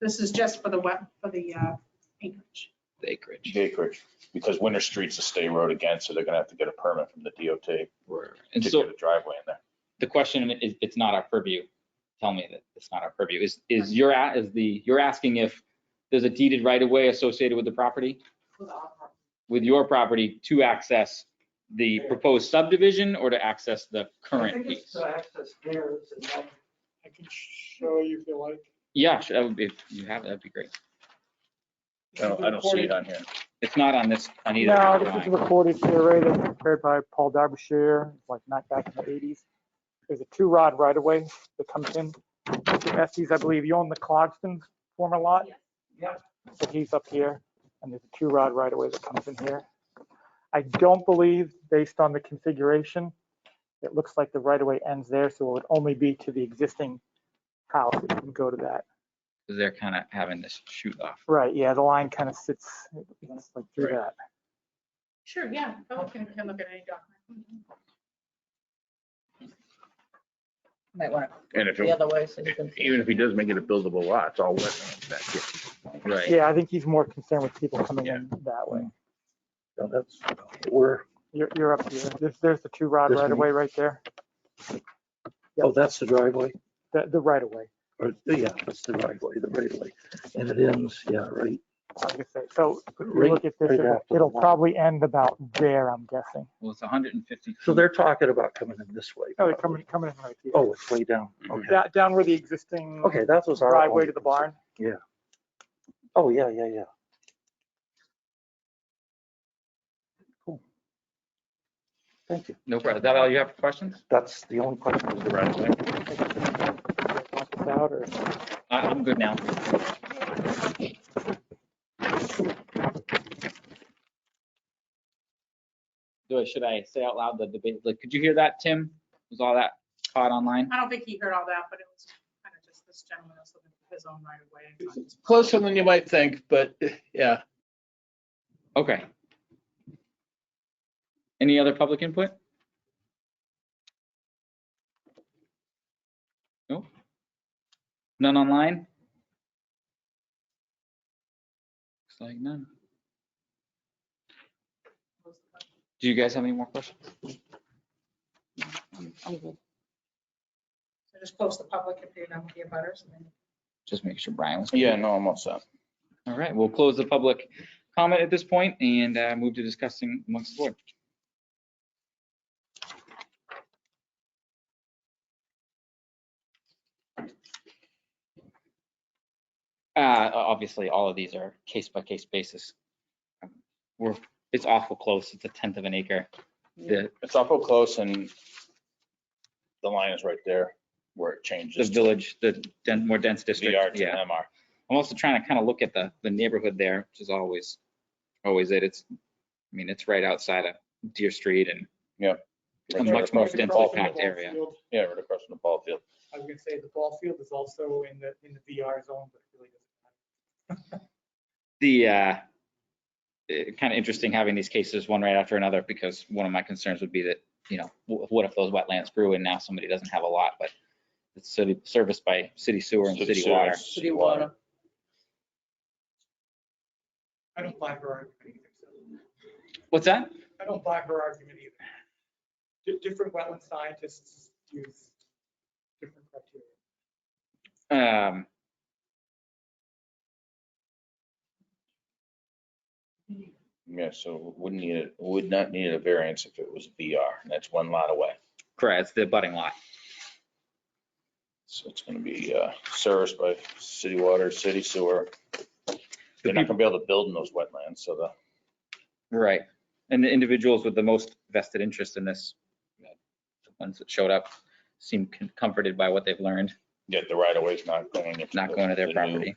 This is just for the acreage. The acreage. Acreage, because Winter Street's a state road again, so they're gonna have to get a permit from the DOT And to so get a driveway in there. the question is, it's not our purview. Tell me that it's not our purview. You're asking if there's a deeded right of way associated with the property? With your property to access the proposed subdivision or to access the I current think it's piece? to access theirs and then I can show you if you like. Yeah, sure, that would be, if you have, that'd be great. I don't see it on here. It's not on this, on either. No, this is drawing. recorded survey that was prepared by Paul Derbyshire, like not back in the 80s. There's a 2-rod right of way that comes in. Mr. Estes, I believe you own the Clarkston's former lot? Yeah. So he's up here, and there's a 2-rod right of way that comes in here. I don't believe, based on the configuration, it looks like the right of way ends there, so it would only be to the existing house. It wouldn't go to that. Because they're kind of having this shoot off. Right, yeah, the line kind of sits like through Right. that. Sure, yeah, can look at any document. Might want And if, to the other way so you can. even if he does make it a buildable lot, it's all wetlands back here. Right. Yeah, I think he's more concerned with people coming in that way. So that's where, You're up here. There's the 2-rod This right of way right there. oh, that's the driveway. The right of way. Or, yeah, that's the driveway, the right of way. And it ends, yeah, right. I was gonna say, so if you Right- look at this, right after the it'll line. probably end about there, I'm guessing. Well, it's 150. So they're talking about coming in this way. Oh, they're coming in right here. Oh, it's way down. Okay. Down where the existing Okay, that was our. driveway only to the concern. barn. Yeah. Oh, yeah, yeah, yeah. Cool. Thank you. No problem. Is that all you have for questions? That's the only question. The right of way. Want this out, or- I'm good now. Should I say out loud the debate? Like, could you hear that, Tim? Was all that caught online? I don't think he heard all that, but it was kind of just this gentleman was looking for his own right of way. Closer than you might think, but yeah. Okay. Any other public input? No? None online? Looks like none. Do you guys have any more questions? I'm good. So just close the public if you're done with the abutters. And then Just make sure Brian was. Yeah, no, I'm all set. All right, we'll close the public comment at this point and move to discussing amongst the board. Obviously, all of these are case by case basis. It's awful close. It's 1/10 of an acre. It's awful close and the line is right there where it The changes. village, the more dense district. VR to Yeah. MR. I'm also trying to kind of look at the neighborhood there, which is always it. It's right outside of Deer Street and Yeah. a much more densely packed area. Yeah, right across from the ball field. I was gonna say the ball field is also in the VR zone, but it really doesn't matter. The kind of interesting having these cases one right after another, because one of my concerns would be that, what if those wetlands grew and now somebody doesn't have a lot, but it's serviced by city sewer and city Sewer, water. City water. I don't buy her argument either. So What's that? I don't buy her argument either. Different wetland scientists use different criteria. Yeah, so would not need a variance if it was VR. And that's one lot away. Correct, it's the abutting lot. So it's gonna be serviced by city water, city sewer. They're not gonna be able to build in those wetlands, so Right. And the individuals with the most vested interest in this, the ones that showed up, seem comforted by what they've learned, yeah, the right of way is not going. not going to their the new- property.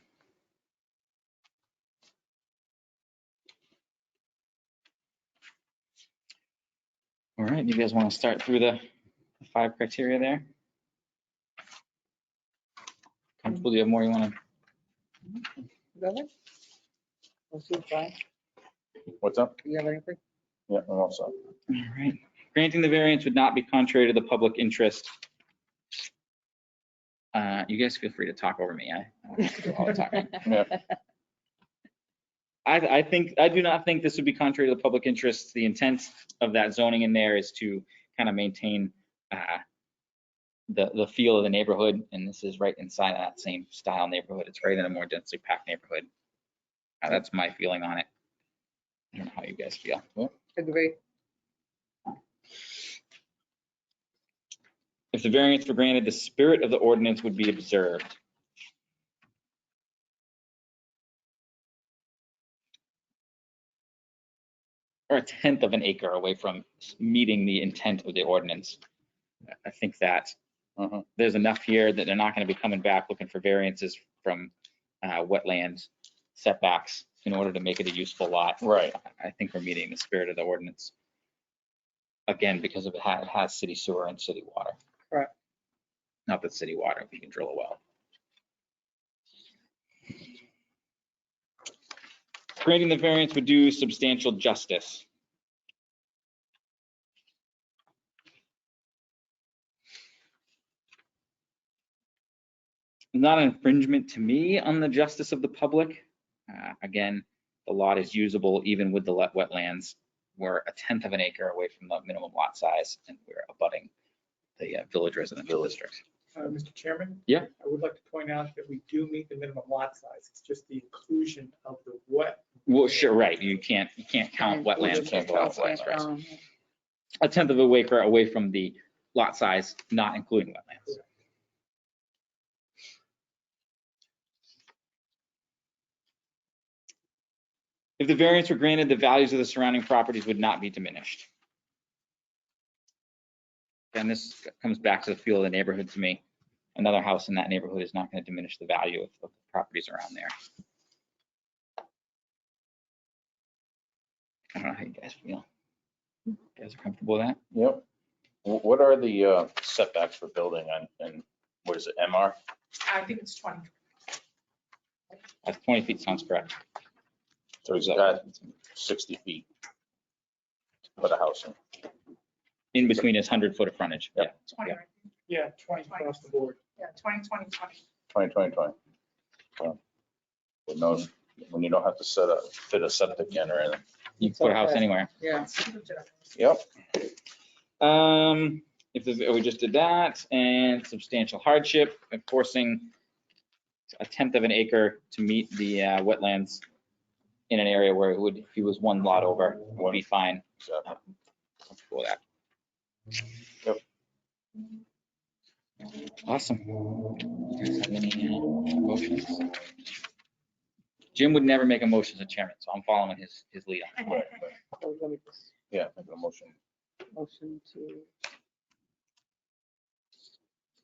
All right, you guys want to start through the 5 criteria there? Comfortable? Do you have more you want to? Go ahead. Let's see, Brian, What's up? you have anything? Yeah, I'm all set. All right. Granting the variance would not be contrary to the public interest You guys feel free to talk over me. I don't have to do all the talking. Yeah. I do not think this would be contrary to the public interest. The intent of that zoning in there is to kind of maintain the feel of the neighborhood, and this is right inside of that same style neighborhood. It's right in a more densely packed neighborhood. That's my feeling on it. I don't know how you guys feel. Agree. If the variance were granted, the spirit of the ordinance would be observed. Or a tenth of an acre away from meeting the intent of the ordinance. I think that there's enough here that they're not going to be coming back looking for variances from wetlands setbacks in order to make it a useful lot. Right. I think we're meeting the spirit of the ordinance. Again, because of it has city sewer and city water. Correct. Not that city water, if you can drill a well. Granting the variance would do substantial justice. Not an infringement to me on the justice of the public. Again, the lot is usable even with the wetlands. We're a tenth of an acre away from the minimum lot size, and we're abutting the village residential district. Mr. Chairman? Yeah. I would like to point out that we do meet the minimum lot size. It's just the inclusion of the wet. Well, sure, right. You can't count wetlands. Can't count wetlands. A tenth of an acre away from the lot size, not including wetlands. If the variance were granted, the values of the surrounding properties would not be diminished. And this comes back to the feel of the neighborhood to me. Another house in that neighborhood is not going to diminish the value of the properties around there. I don't know how you guys feel. You guys are comfortable with that? Yep. What are the setbacks for building on, and what is it, MR? I think it's 20. 20 feet sounds correct. So he's got 60 feet to put a house in. In between his 100-foot of frontage. Yeah. 20, Yeah. right? Yeah, 20 across the board. Yeah, 20, 20, 20. 20. Well, with no, when you don't have to fit a septic in or anything. You can put a house anywhere. Yeah. Yep. We just did that, and substantial hardship, enforcing a tenth of an acre to meet the wetlands in an area where it would, if he was one lot over, would be fine. Exactly. Comfortable with that. Yep. Awesome. You guys have any motions? Jim would never make a motion as a chairman, so I'm following his lead on that. So let me just Yeah, make a motion. motion to,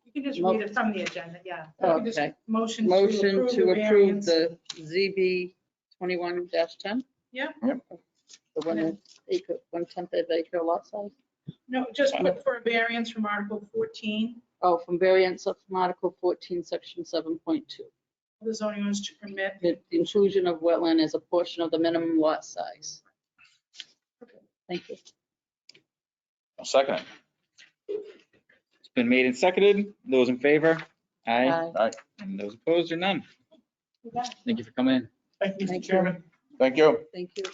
You can just read it from the agenda, yeah. You can just okay. Motion Motion to approve variance. the ZB 21-10? Yeah. Yep. The 1 acre, 1/10 of acre lot size? No, just put for a variance from Article 14, Oh, from variance of from Article 14, Section 7.2. the zoning ordinance to permit. The inclusion of wetland as a portion of the minimum lot size. Thank you. I'll second it. It's been made and seconded. Those in favor? Aye. Aye. Aye. And those opposed or none? Thank you for coming in. Thank you, Mr. Thank you. Chairman. Thank you. Thank you.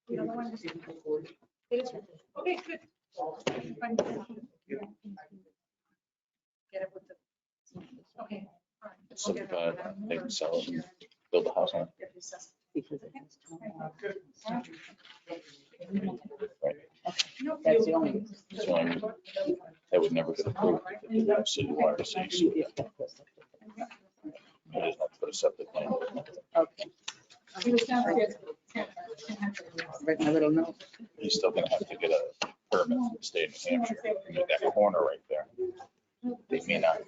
The other one is- It is- Okay, good. Get it with the, okay. all right. We'll So get it. they can sell it and build a house on it. Get the assessment. Because it has town. Good. No, That's the you- only- That's the only reason. They would never get approved if they didn't have city water, city sewer. Yeah. They just have to put a septic line. Okay. He was downstairs. Write my little note. He's still gonna have to get a permit from the state of New Hampshire to get that corner right there. They may not,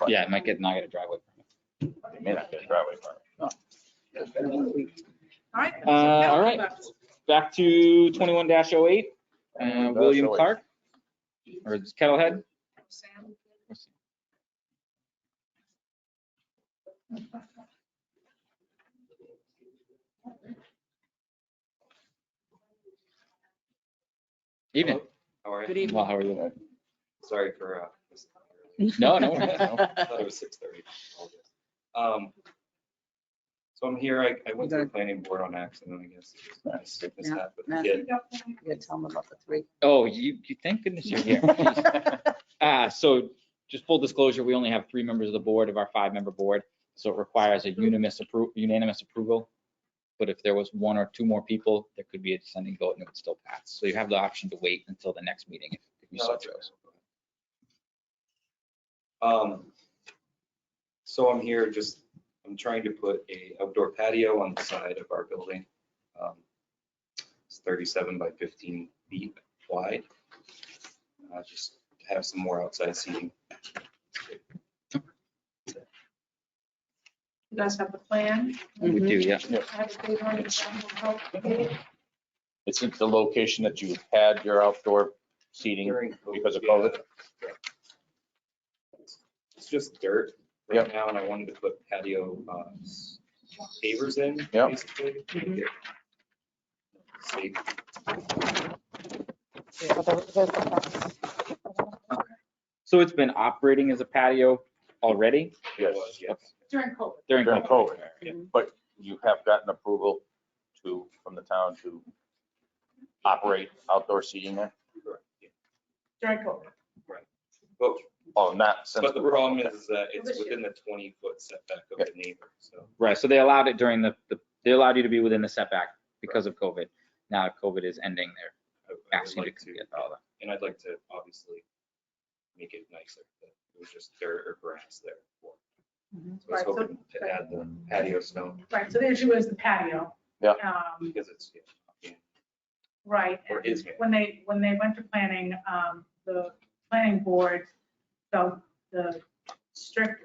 Yeah, it might not get a driveway. they may not get a driveway permit. All right. All right. Back to 21-08, William 21-08. Clark, or is it Kettlehead? Sam. Evening. How are you? Good evening. Well, how are you? Sorry for, No, no. I thought it was 6:30. So I'm here, I went to the planning board on accident, I guess. Sickness Yeah. happened. Matt. Kid. You gotta tell them about the 3. Oh, you thank goodness you're here. So just full disclosure, we only have 3 members of the board of our 5-member board. So it requires a unanimous approval. But if there was 1 or 2 more people, there could be a dissenting vote and it would still pass. So you have the option to wait until the next meeting if you No, so that's chose. So I'm here I'm trying to put a outdoor patio on the side of our building. It's 37 by 15 feet wide. Just to have some more outside seating. You guys have the plan? We do, yeah. I have a date on it, that will help. It's at the location that you had your outdoor seating because of COVID. It's just dirt right now, and I wanted to put patio pavers in, basically. to make it safe. So it's been operating as a patio already? It was, yes. During COVID. During During COVID? COVID, but you have gotten approval from the town to operate outdoor seating there? Correct, yeah. During COVID. But Oh, not since. But the problem is that it's within the 20-foot setback of the neighbor, so. Right, so they allowed it during they allowed you to be within the setback because of COVID. Now COVID is ending, they're I would asking you like to get all that. And I'd like to obviously make it nicer. It was just dirt or grass there before. So I was Right, so- hoping to add the patio stone Right, so the issue is the patio. Yeah. because it's, yeah, Right. Or and is made. When they went to planning, the planning board felt the strict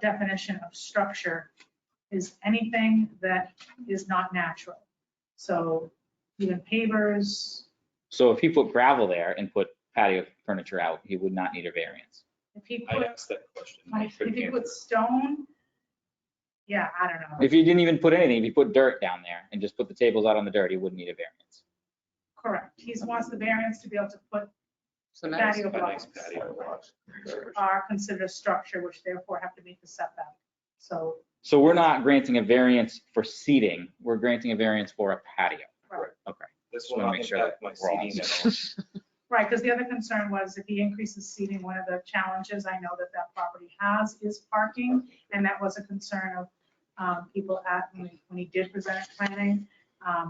definition of structure is anything that is not natural. So even pavers, So if he put gravel there and put patio furniture out, he would not need a variance. if he I put, asked that question. I if couldn't he answer. put stone, yeah, I don't know. If you didn't even put anything, if you put dirt down there and just put the tables out on the dirt, he wouldn't need a variance. Correct. He wants the variance to be able to put So nice. patio A nice blocks patio. are considered a structure, which therefore have to meet the setback. So, So we're not granting a variance for seating, we're granting a variance for a patio. right. Okay. This Just will wanna not make sure impact that my we're all- seating at all. Right, because the other concern was if he increases seating, one of the challenges I know that that property has is parking. And that was a concern of people when he did present at planning.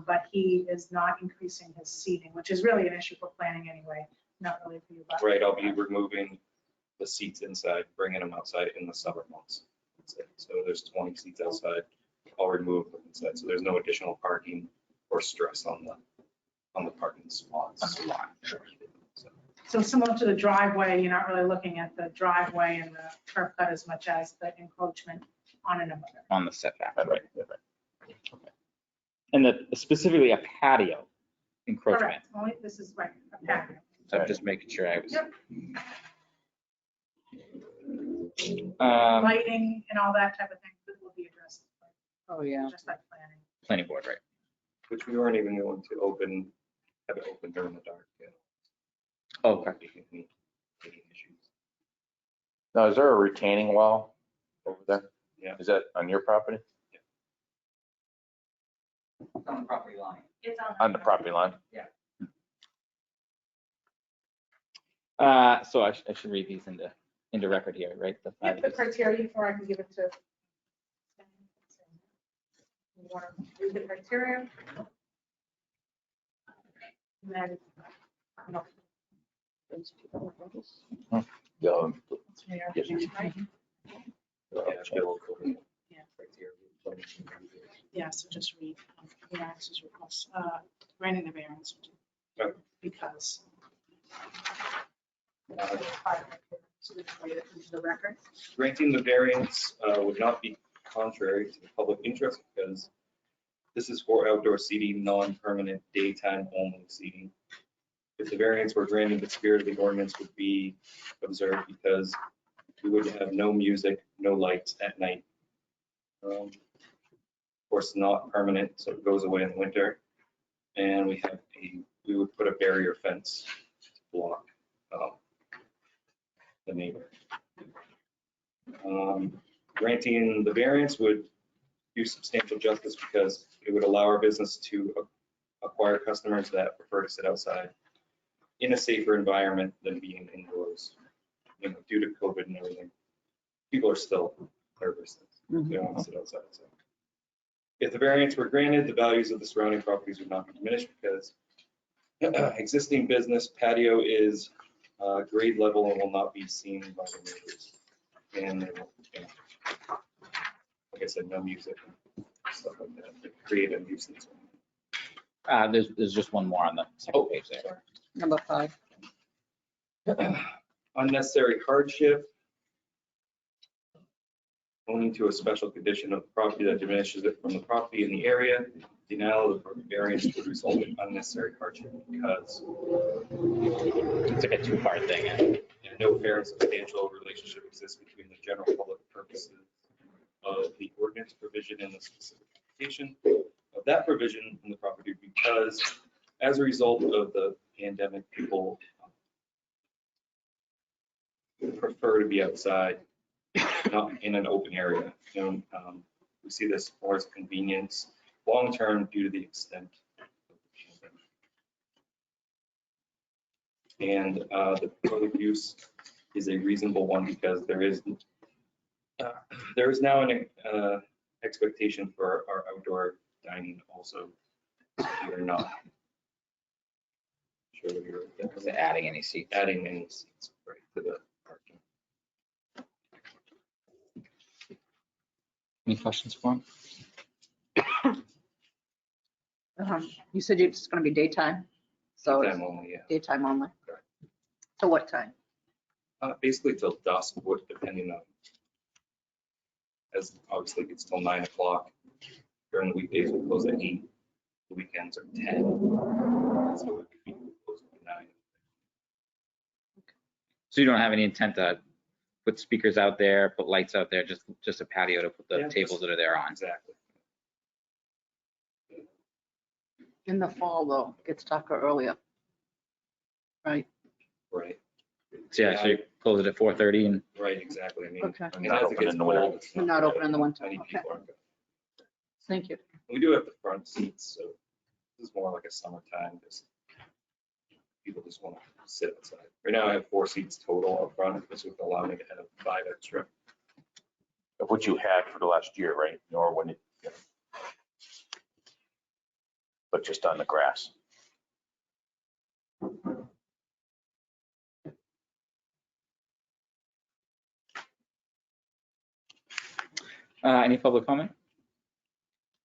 But he is not increasing his seating, which is really an issue for planning anyway, not really for you. But Right, I'll be removing the seats inside, bringing them outside in the summer months. That's it. So there's 20 seats outside. I'll remove them inside, so there's no additional parking or stress on the parking spots. So similar to the driveway, you're not really looking at the driveway and the curb cut as much as the encroachment on an abutter. On the setback, right? Okay. And specifically a patio encroachment. Correct. Only, this is right, a patio. So I'm just making sure I was. Yep. Um, Lighting and all that type of thing that will be addressed, Oh, yeah. just like planning. Planning board, right? Which we weren't even going to have it open during the dark. Yeah. Okay. Any issues. Now, is there a retaining wall over there? Yeah. Is that on your property? On the property line. It's On the property line? So I should read these into record here, right? The five Yep, the is- criteria before I can give it to. You want to read the criteria? And then, no, Yeah. it's me, Yes. right? Yeah, Bill, Yeah. criteria. Yeah, so just read the access request, granting the variance. Okay. Because. Uh, So we can read it into the record. Granting the variance would not be contrary to the public interest because this is for outdoor seating, non-permanent daytime only seating. If the variance were granted, the spirit of the ordinance would be observed because we would have no music, no lights at night. Of course, not permanent, so it goes away in the winter. And we have a we would put a barrier fence to block the neighbor. Granting the variance would do substantial justice because it would allow our business to acquire customers that prefer to sit outside in a safer environment than being indoors. You know, due to COVID and everything, people are still nervous. They don't want to sit outside. So if the variance were granted, the values of the surrounding properties would not be diminished because existing business patio is grade level and will not be seen by the neighbors. And they will, you know, like I said, no music, stuff like that, to create a nuisance. There's just one more on the second page there. Number 5. Unnecessary hardship. Owing to a special condition of the property that diminishes it from the property in the area, denial of the variance would result in unnecessary hardship because it's like a two-part thing. And no fair and substantial relationship exists between the general public purposes of the ordinance provision and the specific application of that provision in the property because as a result of the pandemic, people prefer to be outside, not in an open area. You know, we see this more as convenience long-term due to the extent of the pandemic. And the public use is a reasonable one because there is now an expectation for our outdoor dining also. We are not sure that we're adding any seats. Adding any seats right to the parking. Any questions for him? You said it's going to be daytime, so Daytime only, yeah. daytime only. Correct. To what time? Basically till dusk, depending on, as obviously it's till 9 o'clock. During the weekdays, we close at 8. The weekends are 10. So it could be closed at 9. So you don't have any intent to put speakers out there, put lights out there, just a patio to put the tables that are there on? Exactly. In the fall, though, it gets darker earlier. Right? Right. So yeah, so you close it at 4:30 and. Right, exactly. I mean, Okay. as it gets cold, it's We're not open in the winter. many Okay. people aren't going. Thank you. We do have the front seats, so this is more like a summertime. Just people just want to sit outside. Right now, I have 4 seats total up front. This would allow me to have 5 extra. Of what you had for the last year, right? Or when it, but just on the grass. Any public comment?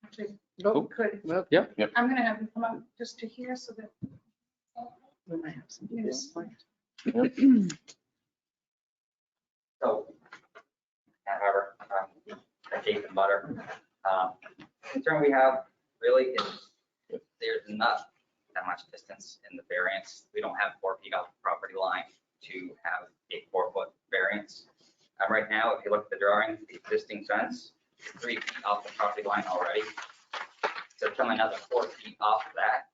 Actually, Oh, could, Yep. I'm gonna have you come up just to here so that. We might have some. Yes. So, however, Jason Butter, concern we have really is there's not that much distance in the variance. We don't have 4 feet off the property line to have a 4-foot variance. Right now, if you look at the drawing, the existing fence is 3 feet off the property line already. So come another 4 feet off of that.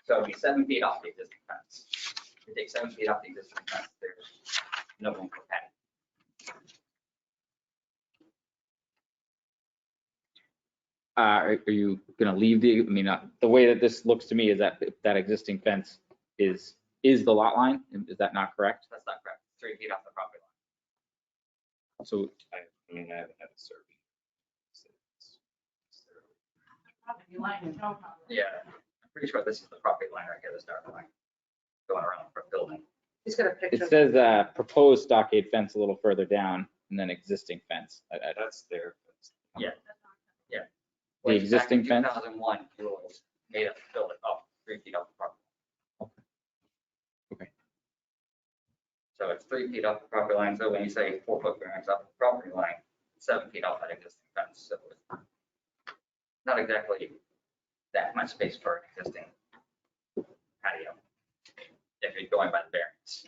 So it'd be 7 feet off the existing fence. If you take 7 feet off the existing fence, there's no room for patio. Are you gonna leave the, I mean, the way that this looks to me is that that existing fence is the lot line? Is that not correct? That's not correct. 3 feet off the property line. So I mean, I haven't had a survey. Yeah, I'm pretty sure this is the property line right here, the start line, going around the building. He's got a it picture. says proposed stockade fence a little further down and then existing fence. That's there. Yeah, yeah. The existing fence? 2001, it was made up to build it up 3 feet off the property. Okay. So it's 3 feet off the property line. So when you say 4-foot variance off the property line, 7 feet off that existing fence. So it's not exactly that much space for an existing patio if you're going by the variance.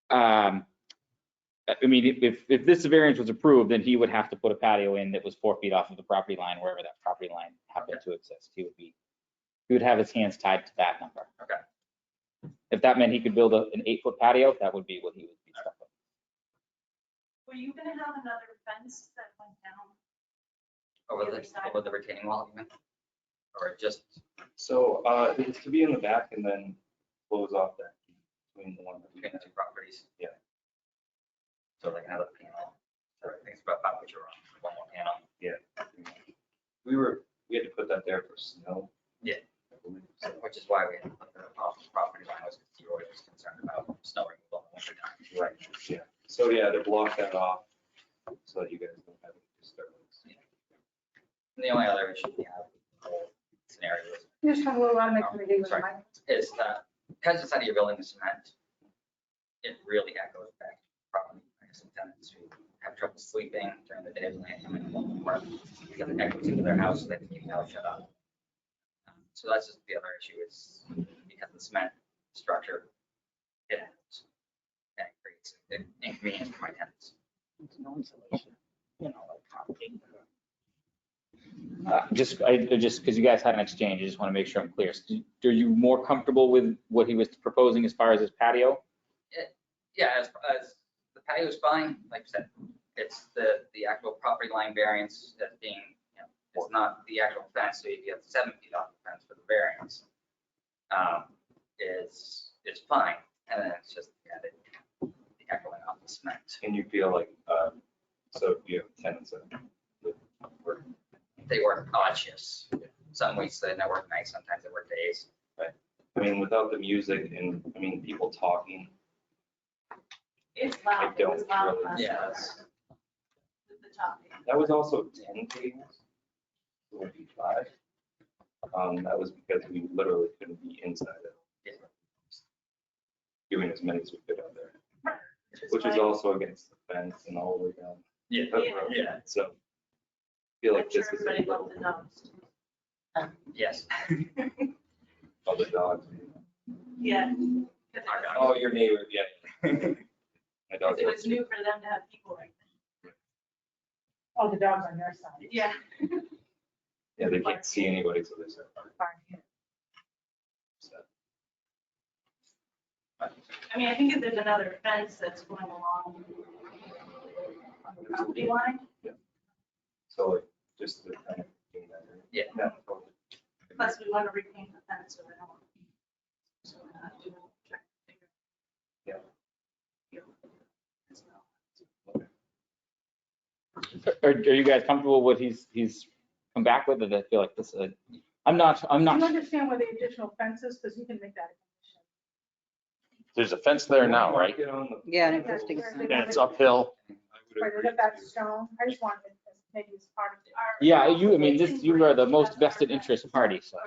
I mean, if this variance was approved, then he would have to put a patio in that was 4 feet off of the property line, wherever that property line happened to exist. He would be he would have his hands tied to that number. Okay. If that meant he could build an 8-foot patio, that would be what he would be stuck with. Were you gonna have another fence that went down? Over the retaining wall, you mean? Or just, So it's to be in the back and then close off that between the one. between the two properties? Yeah. So like another panel, so I think it's about 5 foot wrong, one more panel. Yeah. We had to put that there for snow. Yeah. I believe. So, which is why we had to put it off the property line, was because you were always concerned about snow removal in the winter time. Right, yeah. So yeah, to block that off so that you guys don't have any disturbance. And the only other issue we have, scenario is Just talk a little loud, make sure they hear Sorry. you. is that because it's out of your building with cement, it really echoes back property. I have some tenants who have trouble sleeping during the day when they come in from work because it echoes into their house, so they have to keep the house shut off. So that's just the other issue is because the cement structure, it echoes. And it creates an inconvenience for my tenants. It's no insulation, you know, like concrete. Just because you guys had an exchange, I just want to make sure I'm clear. So, are you more comfortable with what he was proposing as far as his patio? Yeah, as the patio is fine, like I said, it's the actual property line variance as being, you know, it's not the actual fence, so you get 7 feet off the fence for the variance. Is fine, and then it's just, yeah, the echoing off the cement. And you feel like, so you have tenants that work. They work odd shifts. Some weeks they work nights, sometimes they work days. Right. I mean, without the music and, I mean, people talking, It's I loud. It don't was loud really. last Yeah, night that's- with the topic. That was also 10 tables. It would be 5. That was because we literally couldn't be inside it. Doing as many as we could out there, which is also against the fence and all the way down. Yeah, yeah. So I feel like I'm sure this is. everybody loved the nose. Yes. All the dogs. Yeah. Oh, your neighbor, yeah. My dog. It was new for them to have people right Oh, the dogs on their side. there. Yeah. Yeah, they can't see anybody, so they say. I mean, I think if there's another fence that's going along on the property line, So like, just the kind of. Yeah. Totally. plus we want to repaint the fence so they don't. So we're not doing check. Are you guys comfortable with what he's come back with? Or do I feel like this? I'm not. Do you understand where the additional fence is? Because you can make that. There's a fence there now, right? Yeah, an existing. And it's uphill. Right, is that stone? I just wanted to maybe it's part of the. Yeah, I mean, you are the most vested interest party, so.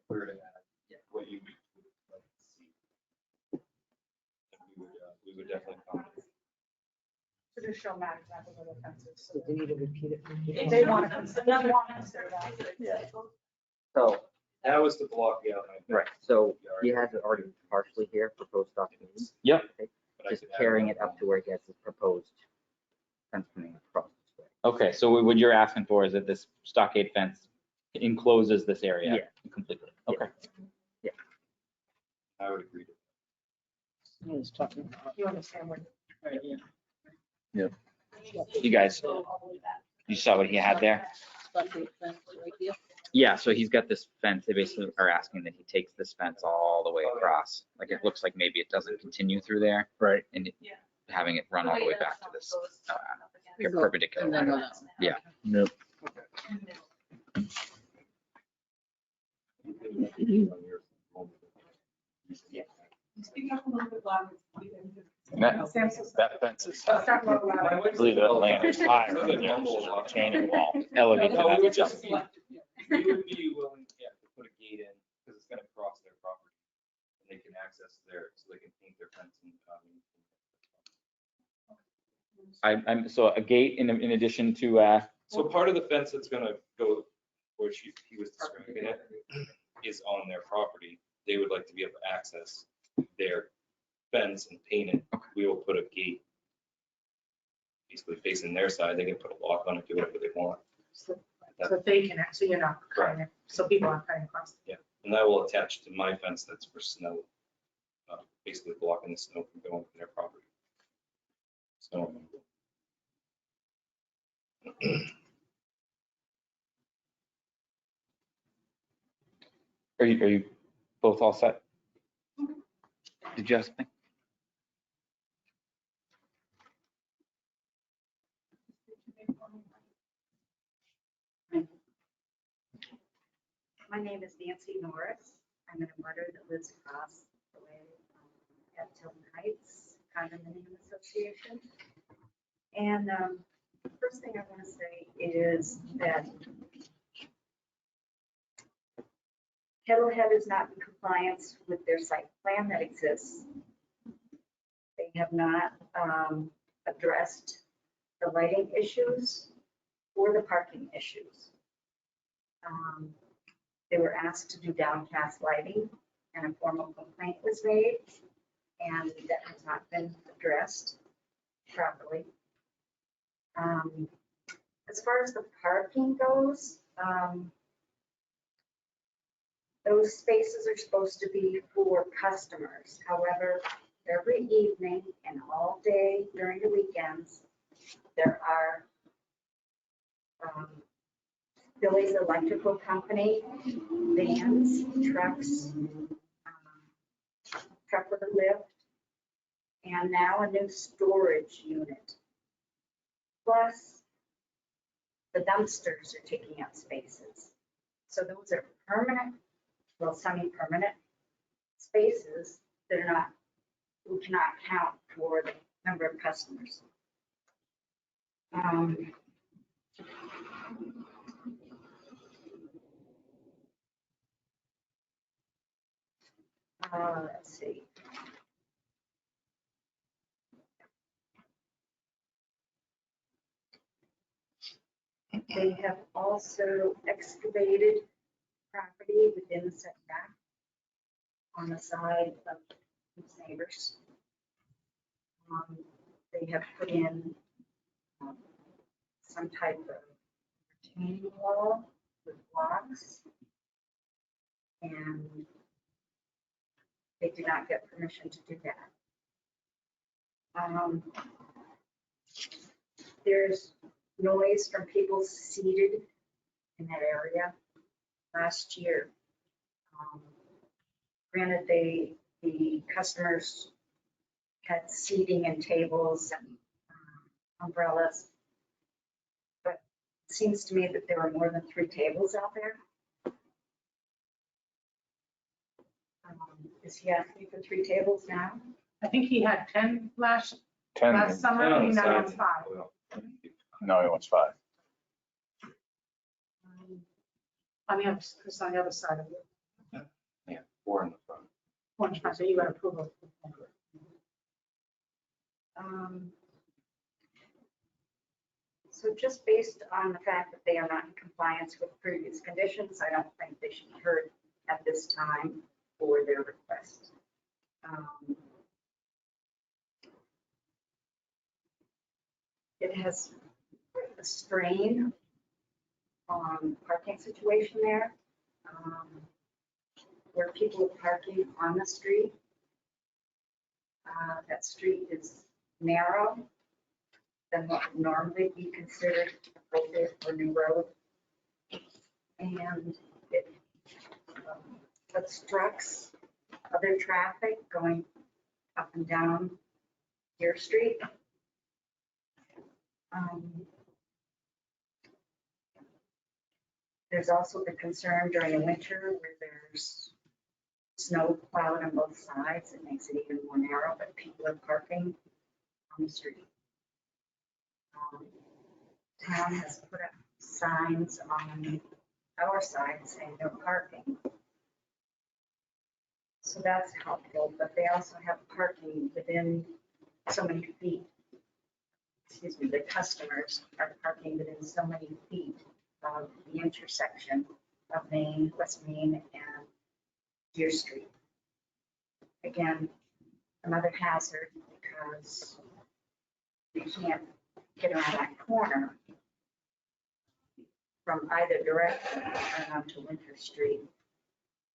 We're gonna add what you. We would definitely come. To just show Matt exactly where the fence is. So they need to repeat it. They want to. Another one. Yeah. So, That was the block, yeah. right, so he has it already partially here, proposed documents. Yep. Just carrying it up to where he has his proposed fence coming across this way. Okay, so what you're asking for is that this stockade fence encloses this area completely. Okay. Yeah. I would agree. He was talking about. You understand what. Right here. Yep. You guys, you saw what he had there? Stockade fence right here. Yeah, so he's got this fence. They basically are asking that he takes this fence all the way across. Like it looks like maybe it doesn't continue through there. Right. And having it run all the way back to this Go- perpendicular. and then go that way. Yeah. Nope. Speak up a little bit louder. That fence is, Let's talk about louder. I believe that land is higher than the actual retaining wall. Elevated. No, we would That's just, we would be willing, yeah, to put a gate in, because it's gonna cross their property. And they can access there, so they can paint their fence and. I'm so a gate in addition to So part of the fence that's gonna go where he was describing it is on their property. They would like to be able to access their fence and paint it. We will put a gate basically facing their side. They can put a lock on it, do whatever they want. So that they can, so you're not cutting it, so people aren't cutting across. Yeah, and that will attach to my fence that's for snow, basically blocking the snow from going to their property. So. Are you both all set? Did you have something? My name is Nancy Norris. I'm in a butter that lives across the way at Tilton Heights Condominium Association. And the first thing I want to say is that Kettlehead is not in compliance with their site plan that exists. They have not addressed the lighting issues or the parking issues. They were asked to do downcast lighting and a formal complaint was made, and that has not been addressed properly. As far as the parking goes, those spaces are supposed to be for customers. However, every evening and all day during the weekends, there are Billy's Electrical Company vans, trucks, truck with a lift, and now a new storage unit. Plus, the dumpsters are taking up spaces. So those are permanent, well, semi-permanent spaces that are not, we cannot count for the number of customers. Let's see. They have also excavated property within the setback on the side of his neighbors. They have put in some type of retaining wall with blocks, and they did not get permission to do that. There's noise from people seated in that area. Last year, granted, the customers had seating and tables and umbrellas, but it seems to me that there were more than 3 tables out there. Is he asking for 3 tables now? I think he had 10 last 10. summer, he now wants 5. No, he wants 5. On the other, Chris, on the other side of it. Yeah, 4 in the front. Orange, so you got approval. So just based on the fact that they are not in compliance with previous conditions, I don't think they should be heard at this time for their request. It has a strain on parking situation there, where people are parking on the street. That street is narrow than what would normally be considered appropriate for a new road. And it obstructs other traffic going up and down your street. There's also the concern during the winter where there's snow plowed on both sides. It makes it even more narrow, but people are parking on the street. Town has put up signs on our side saying no parking. So that's helpful, but they also have parking within so many feet. Excuse me, the customers are parking within so many feet of the intersection of Main, West Main, and Deer Street. Again, another hazard because you can't get around that corner from either direction turn onto Winter Street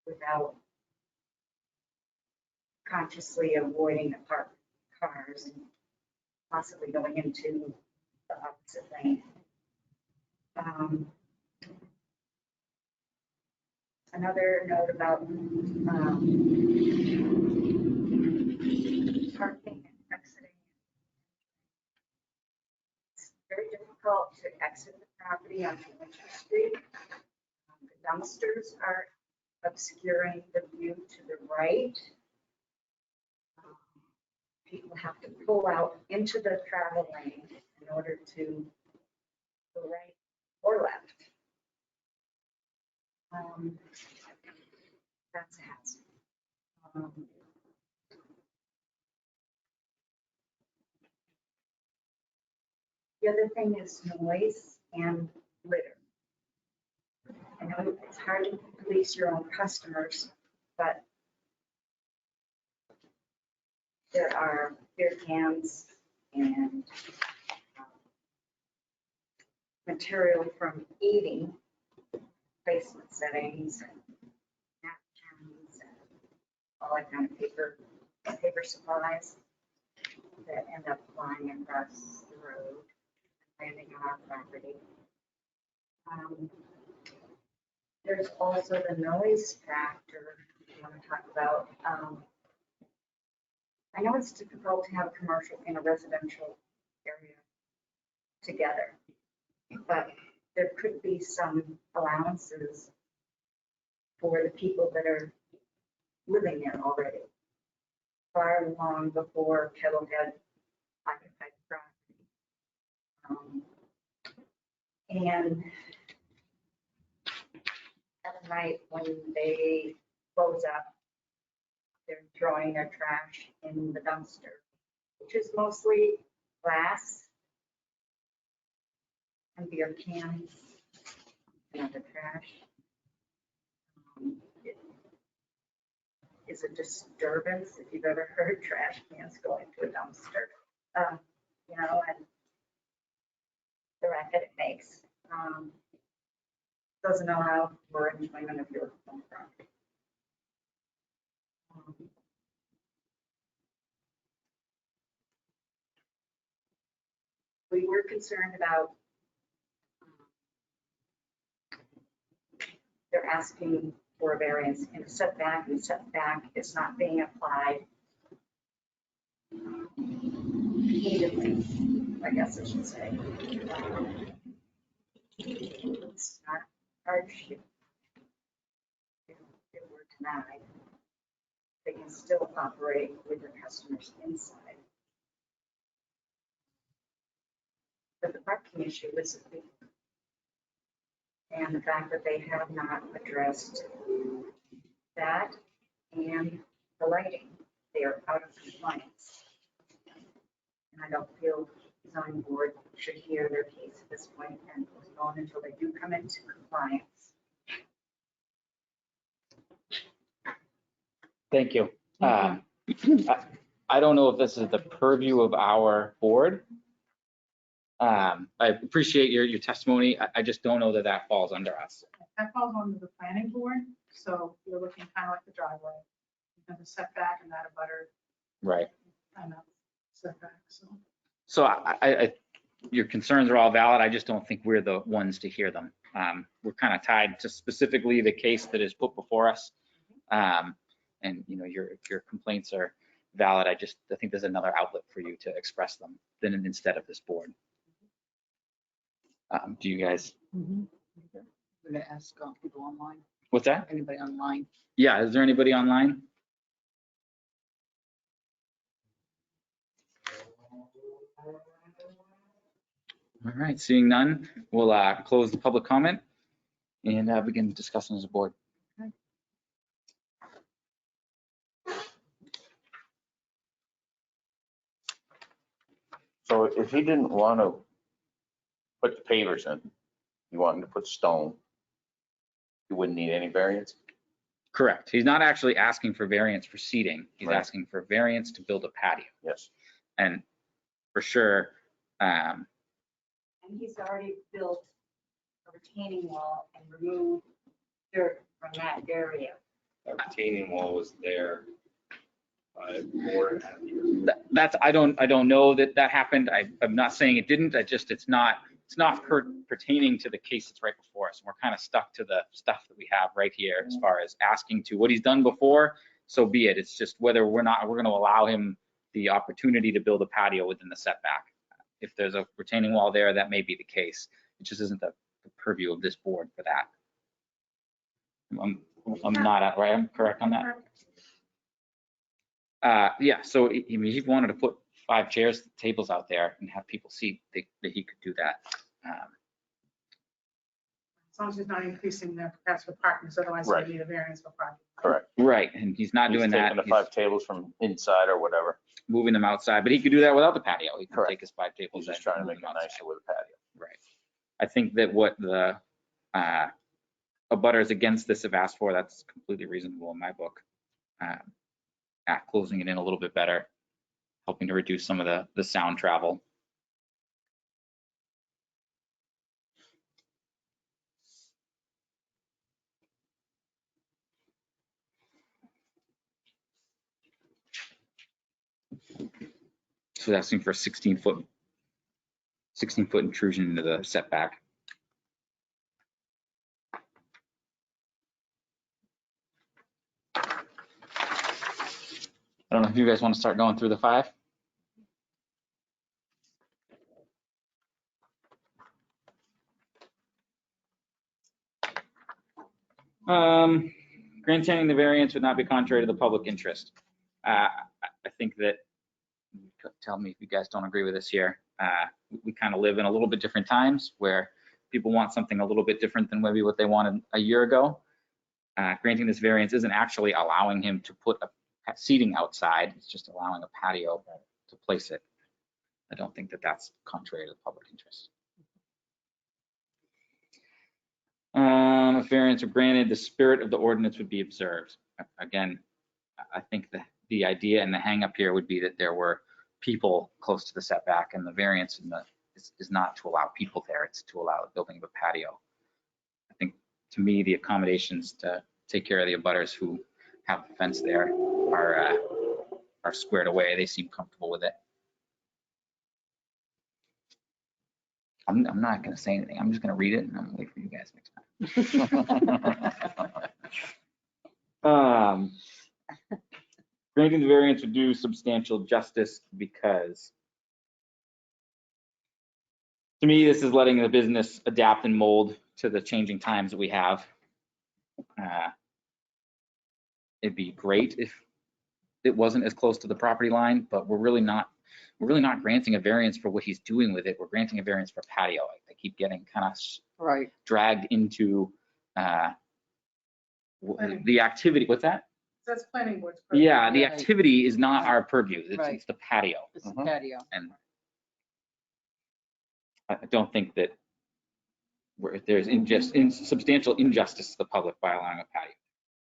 without consciously avoiding the parked cars and possibly going into the opposite lane. Another note about parking and exiting. It's very difficult to exit the property onto Winter Street. The dumpsters are obscuring the view to the right. People have to pull out into the travel lane in order to go right or left. That's a hazard. The other thing is noise and litter. I know it's hard to police your own customers, but there are beer cans and material from eating, placement settings, and napkins, and all that kind of paper supplies that end up flying across the road, landing on our property. There's also the noise factor you want to talk about. I know it's difficult to have a commercial in a residential area together, but there could be some allowances for the people that are living there already, far long before Kettle had occupied property. And at night when they close up, they're throwing their trash in the dumpster, which is mostly glass and beer cans and other trash. It is a disturbance if you've ever heard trash cans go into a dumpster, you know, and the racket it makes. Doesn't allow for enjoyment of your own property. We were concerned about they're asking for a variance in a setback, and setback is not being applied evenly, I guess I should say. It's not hardship. If they were denied, they can still operate with their customers inside. But the parking issue is a big, and the fact that they have not addressed that and the lighting, they are out of compliance. And I don't feel the zoning board should hear their case at this point and postpone until they do come into compliance. Thank you. I don't know if this is the purview of our board. I appreciate your testimony. I just don't know that that falls under us. That falls under the planning board, so you're looking kind of like the driveway. You have a setback and that a butter Right. kind of setback, so. So your concerns are all valid. I just don't think we're the ones to hear them. We're kind of tied to specifically the case that is put before us. And you know, your complaints are valid. I think there's another outlet for you to express them than instead of this board. Do you guys? I'm going to ask people online. What's that? Anybody online? Yeah, is there anybody online? All right, seeing none, we'll close the public comment and begin discussing as a board. Okay. So if he didn't want to put the pavers in, he wanted to put stone, he wouldn't need any variance? Correct. He's not actually asking for variance for seating. He's Right. asking for variance to build a patio. Yes. And for sure, And he's already built a retaining wall and remove dirt from that area. That retaining wall was there by 4.5 years. That's, I don't know that happened. I'm not saying it didn't. It's not pertaining to the case that's right before us. We're kind of stuck to the stuff that we have right here as far as asking to what he's done before, so be it. It's just whether we're going to allow him the opportunity to build a patio within the setback. If there's a retaining wall there, that may be the case. It just isn't the purview of this board for that. I'm not right. I'm correct on that. Yeah, so he wanted to put 5 chairs, tables out there and have people see that he could do that. As long as he's not increasing the capacity for parking, so otherwise Right. we need a variance for parking. Correct. Right, and he's not doing that. Taking the 5 tables from inside or whatever. Moving them outside, but he could do that without the patio. He can take his 5 tables. He's just in trying to and make move it them outside. nicer with a patio. Right. I think that what the abutters against this have asked for, that's completely reasonable in my book. Closing it in a little bit better, helping to reduce some of the sound travel. So asking for a 16-foot intrusion into the setback. I don't know if you guys want to start going through the 5. Granting the variance would not be contrary to the public interest. I think that, tell me if you guys don't agree with this here. We kind of live in a little bit different times where people want something a little bit different than maybe what they wanted a year ago. Granting this variance isn't actually allowing him to put a seating outside. It's just allowing a patio to place it. I don't think that that's contrary to the public interest. If variance were granted, the spirit of the ordinance would be observed. Again, I think the idea and the hang up here would be that there were people close to the setback, and the variance is not to allow people there. It's to allow the building of a patio. I think, to me, the accommodations to take care of the abutters who have the fence there are squared away. They seem comfortable with it. I'm not going to say anything. I'm just going to read it and I'm going to wait for you guys next time. Granting the variance would do substantial justice because, to me, this is letting the business adapt and mold to the changing times that we have. It'd be great if it wasn't as close to the property line, but we're really not granting a variance for what he's doing with it. We're granting a variance for patio. I keep getting kind of dragged into the activity. What's that? That's planning board's. Yeah, the activity is not our purview. It's the patio. It's the patio. And I don't think that there's substantial injustice to the public by allowing a patio.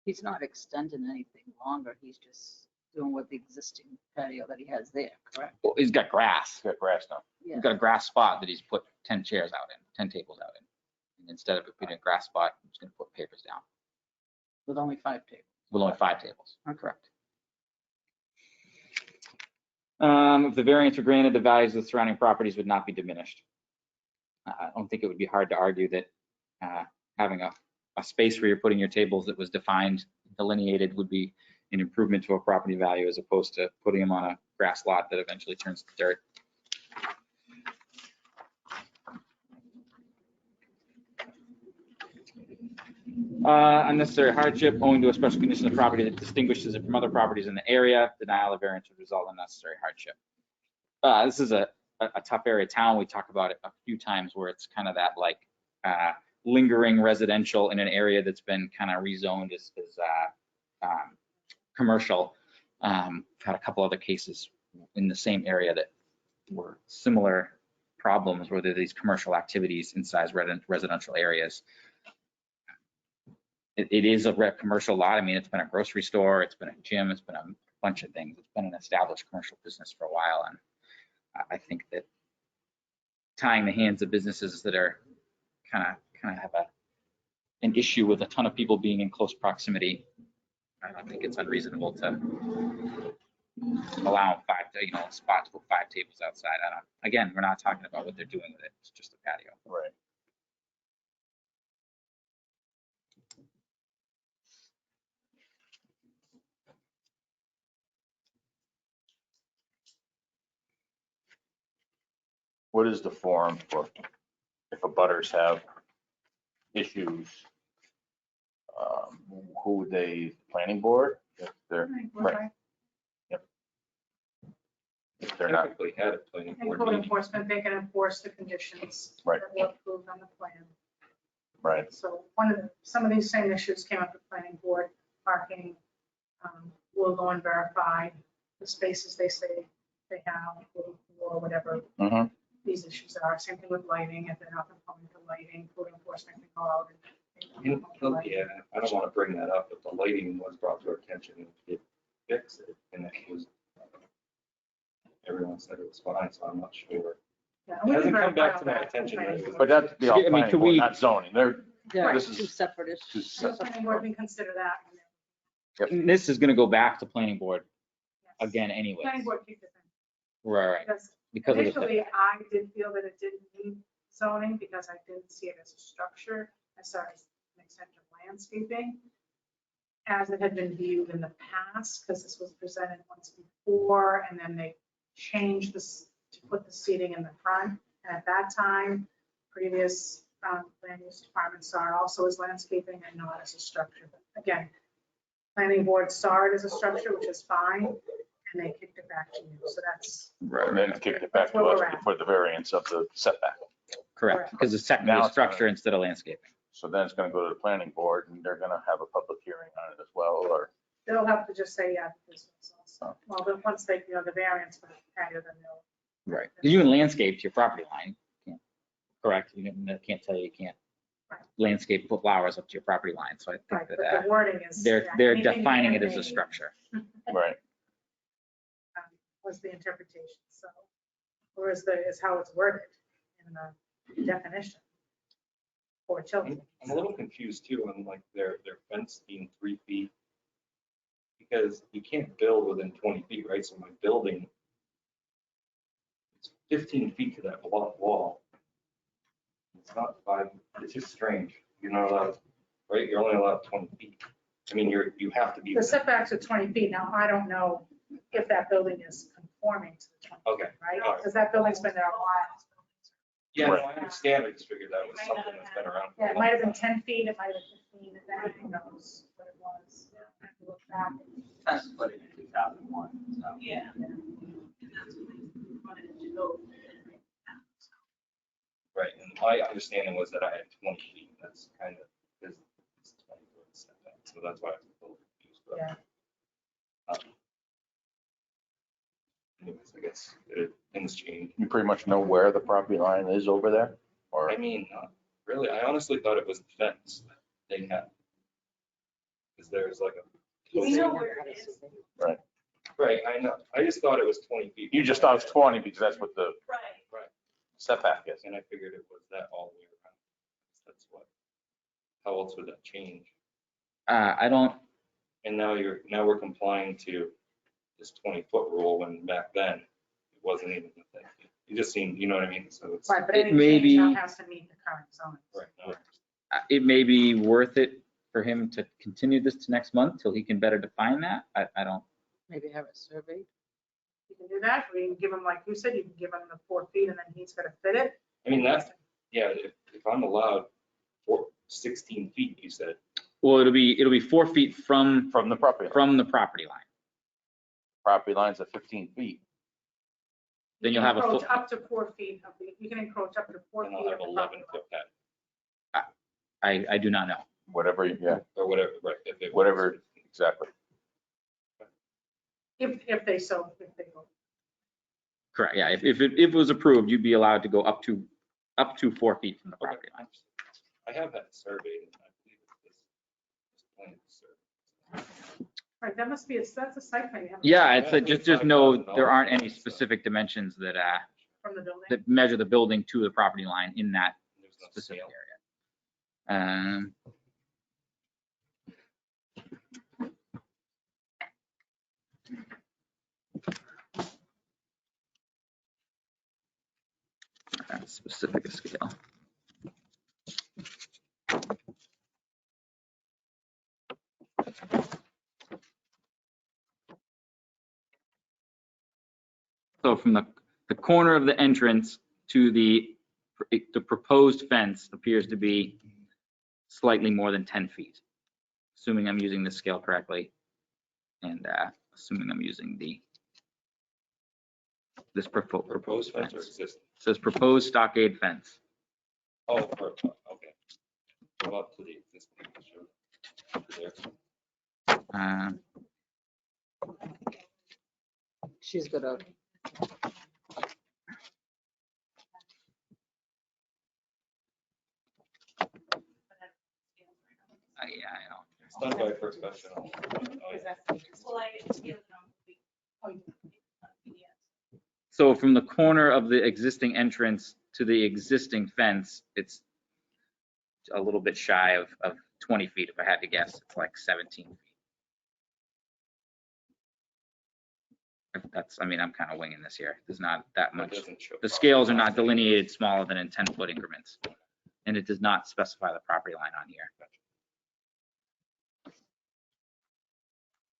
He's not extending anything longer. He's just doing what the existing patio that he has there, correct? Well, he's got grass. He's got grass now. Yeah. He's got a grass spot that he's put 10 chairs out in, 10 tables out in. And instead of putting a grass spot, he's going to put papers down. With only 5 tables. With only 5 tables. Correct. If the variance were granted, the values of the surrounding properties would not be diminished. I don't think it would be hard to argue that having a space where you're putting your tables that was defined, delineated, would be an improvement to a property value as opposed to putting them on a grass lot that eventually turns to dirt. Unnecessary hardship owing to a special condition of property that distinguishes it from other properties in the area. Denial of variance would result in unnecessary hardship. This is a tough area of town. We talk about it a few times where it's kind of that like lingering residential in an area that's been kind of rezoned as commercial. I've had a couple other cases in the same area that were similar problems where there are these commercial activities inside residential areas. It is a commercial lot. I mean, it's been a grocery store, it's been a gym, it's been a bunch of things. It's been an established commercial business for a while. And I think that tying the hands of businesses that are kind of kind of have an issue with a ton of people being in close proximity, I don't think it's unreasonable to allow a spot to put 5 tables outside. Again, we're not talking about what they're doing with it. It's just a patio. Right. What is the forum for if abutters have issues? Who would they, planning board? If they're, right. Yep. If they're not, Technically had a planning And board code meeting. enforcement, they can enforce the conditions Right. that were approved on the plan. right, So some of these same issues came up with planning board, parking. We'll go and verify the spaces they say they have, or whatever Mhm. these issues are. Same thing with lighting, if they're not conforming to lighting, code enforcement can go out and. Yeah, I don't want to bring that up, but the lighting was brought to our attention and it fixed it, and it was, everyone said it was fine, so I'm not sure. Yeah, It we can hasn't come verify back all to my that. attention. Planning that it board. but that'd be all I mean, planning could board, we- not zoning. They're, Yeah, this two is separate issues. two So separate. planning board can consider that. Yep. And this is going to go back to planning board Yes. again anyway. Planning board kicked it in. Right. Because Because of the initially, I did feel that it didn't need zoning because I didn't see it as a structure. I saw it as an extension of landscaping. As it had been viewed in the past, because this was presented once before, and then they changed this to put the seating in the front. And at that time, previous land use department saw it also as landscaping and not as a structure. But again, planning board saw it as a structure, which is fine, and they kicked it back to you. So that's. Right, and then kicked it back to us for the variance of the setback. Correct, because it's technically Now a it's gonna- structure instead of landscaping. So then it's gonna go to the planning board and they're gonna have a public hearing on it as well, or, They'll have to just say, yeah, this was Oh. also. Well, then once they, the variance for the patio, then they'll. Right. Because you can landscape to your property line. Can't- Correct. Can't tell you can't Right. landscape, put flowers up to your property line. So I think Right, that but the wording is. yeah, they're anything defining it as a man-made, structure. right, Was the interpretation, so, or is how it's worded in the definition for children. I'm a little confused too on like their fence being 3 feet. Because you can't build within 20 feet, right? So my building, it's 15 feet to that block wall. It's not 5, it's just strange. You're not allowed, right? You're only allowed 20 feet. I mean, you have to be. The setbacks are 20 feet. Now, I don't know if that building is conforming to the 20 feet, Okay. right? All right. Because that building's been there a while. Yeah, no, I understand. I just figured that was something that's been around. for a Yeah, it long might have time. been 10 feet, it might have been 15, and then who knows what it was. I have to look back. Kind of split it in 2001, so. Yeah. And that's what they wanted to go. Right, and my understanding was that I had 20 feet. That's kind of, because it's 20 foot setback, so that's why I was a little confused. But, Yeah. Anyways, I guess things change. you pretty much know where the property line is over there, or? I mean, really, I honestly thought it was the fence that they had. Because there's like a. We know where it is. Right, Right, I know. I just thought it was 20 feet. you just thought it was 20 because that's what the Right. Right, setback is. and I figured it was that all the way around. That's what, how else would that change? I don't, And now we're complying to this 20-foot rule when back then it wasn't even a thing. It just seemed, you know what I mean? So it's. Right, but It any may change now be- has to meet the current zoning. Right, no, it may be worth it for him to continue this to next month till he can better define that. I don't, Maybe have it surveyed. You can do that, or you can give him, like you said, you can give him the 4 feet and then he's gonna fit it. I mean, that's, yeah, if I'm allowed 16 feet, you said. well, it'll be 4 feet from From the property line. the property line. Property line's at 15 feet. Then you'll have a Encroach full, up to 4 feet of the, you can encroach up to 4 And feet I'll have of the 11 property foot line. pad, I do not know. Whatever, yeah, or whatever, right? If it was- whatever, exactly. If they go. Correct, yeah. If it was approved, you'd be allowed to go up to 4 feet from the Okay. property line. I have had it surveyed, and I believe it's this plan is surveyed. Right, that must be, that's a site plan. You haven't- Yeah, it's just know there aren't any specific dimensions From the building. that measure the building to the property line in that There's no specific scale. area. Um, Specific scale. So from the corner of the entrance to the proposed fence appears to be slightly more than 10 feet, assuming I'm using the scale correctly, and assuming I'm using this proposed fence or fence. existing? Says proposed stockade fence. Oh, okay. Go up to the existing. There. She's gonna. Yeah, I know. It's done by a professional. So from the corner of the existing entrance to the existing fence, it's a little bit shy of 20 feet. If I had to guess, it's like 17 feet. That's, I mean, I'm kind of winging this here. There's not that much. The scales are not delineated smaller than in 10-foot increments. And it does not specify the property line on here.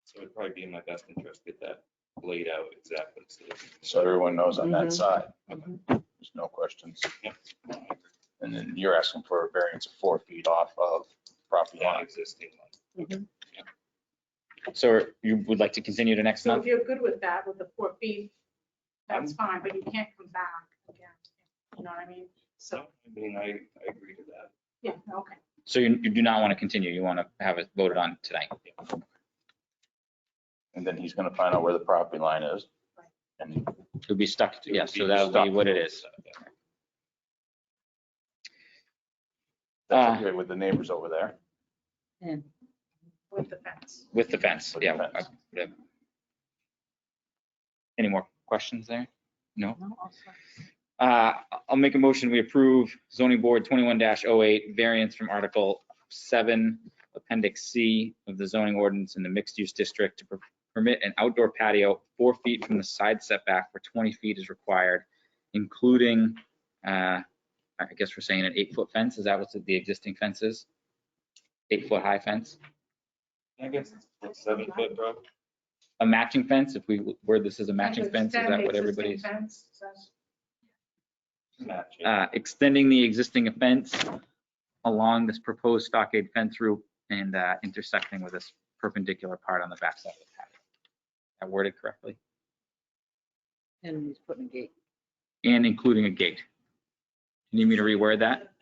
So it'd probably be in my best interest to get that laid out exactly. So everyone knows on that side. There's no questions. And then you're asking for a variance of 4 feet off of property line. Existing Mhm. So you would like to continue to next So if month? you're good with that, with the 4 feet, that's fine, but you can't come back again. You know what I mean? So, I mean, I agree to that. yeah, okay. So you do not want to continue? You want to have it voted on tonight? And then he's gonna find out where the property line is. And It'll be stuck, yes, so that'll be what it is. that's okay with the neighbors over there. And With the fence. With the fence, With the yeah. fence. Yeah. Any more questions there? No? no, also. I'll make a motion, we approve zoning board 21-08 variance from Article 7, Appendix C of the zoning ordinance in the mixed-use district to permit an outdoor patio 4 feet from the side setback where 20 feet is required, including, I guess we're saying an 8-foot fence. Is that what the existing fence is? 8-foot high fence? I guess it's 7 foot, bro. A matching fence, if we word this as a matching fence, is that what everybody's? Extending the existing fence along this proposed stockade fence route and intersecting with this perpendicular part on the backside of the patio. That worded correctly? And he's putting a gate. And including a gate. You need me to reword that?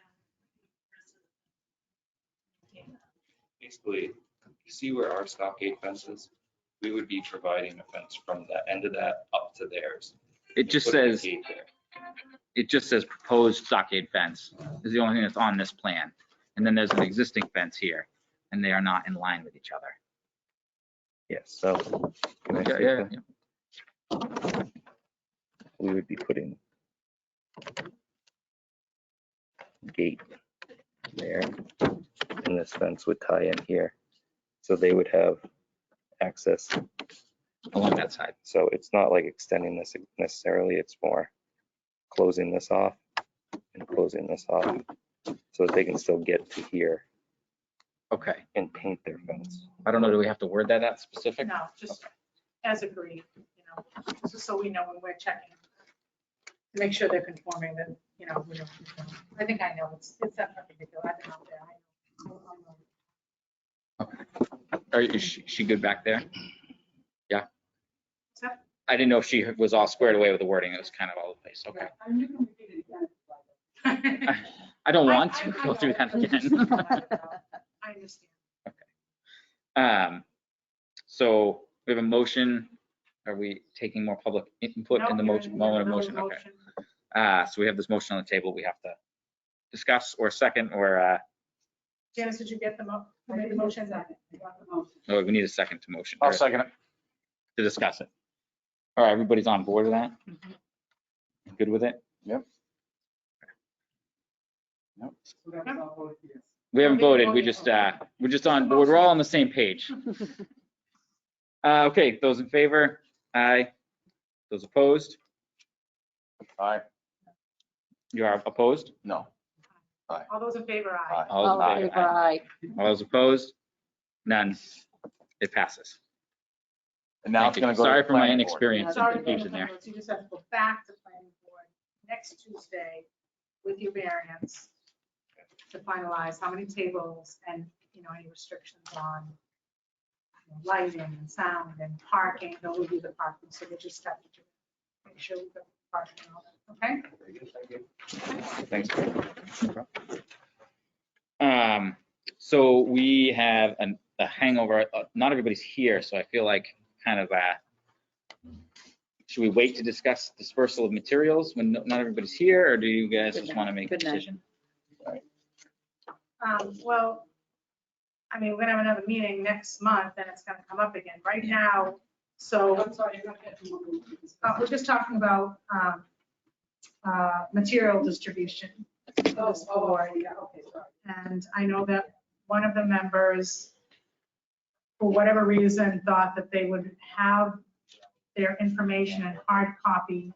Basically, you see where our stockade fence is? We would be providing a fence from the end of that up to theirs. It just Putting a says, gate there. it just says proposed stockade fence is the only thing that's on this plan. And then there's an existing fence here, and they are not in line with each other. Yes, so can I Yeah, say yeah, that? We would be putting gate there, and this fence would tie in here. So they would have access along that side. So it's not like extending this necessarily, it's more closing this off and closing this off so that they can still get to here. Okay. And paint their fence. I don't know, do we have to word that specific? No, just as agreed, you know, just so we know when we're checking. To make sure they're conforming, that, you know, we don't, I think I know, it's that perpendicular, I've been out there, I know. Is she good back there? Yeah. So- I didn't know if she was all squared away with the wording. It was kind of all over the place. Okay. I don't want to go through that again. I understand. So we have a motion. Are we taking more public input in the motion? Motion. Okay. So we have this motion on the table. We have to discuss or second or. Janice, did you get the who made the motion? No, we need a second to motion. I'll second it. To discuss it. All right, everybody's on board with that? Good with it? Yep. Yep. We haven't voted, we're just on board, we're all on the same page. Okay, those in favor? Aye. Those opposed? Aye. You are opposed? No. Aye. All those in favor, aye. All those in favor, aye. All those opposed? None. It passes. And now it's Thank you. gonna go to Sorry the for my planning board. inexperience Sorry, and confusion there. you just have to go back to planning board next Tuesday with your variance to finalize how many tables and, any restrictions on lighting and sound and parking. They'll review the parking, so we'll just have to make sure we've got parking and all that, okay? Thanks. So we have a hangover. Not everybody's here, so I feel like kind of, should we wait to discuss dispersal of materials when not everybody's here, or do you guys just want to make a decision? Well, I mean, we're gonna have another meeting next month and it's gonna come up again. Right now, so we're just talking about material distribution. for this board. And I know that one of the members, for whatever reason, thought that they would have their information in hard copy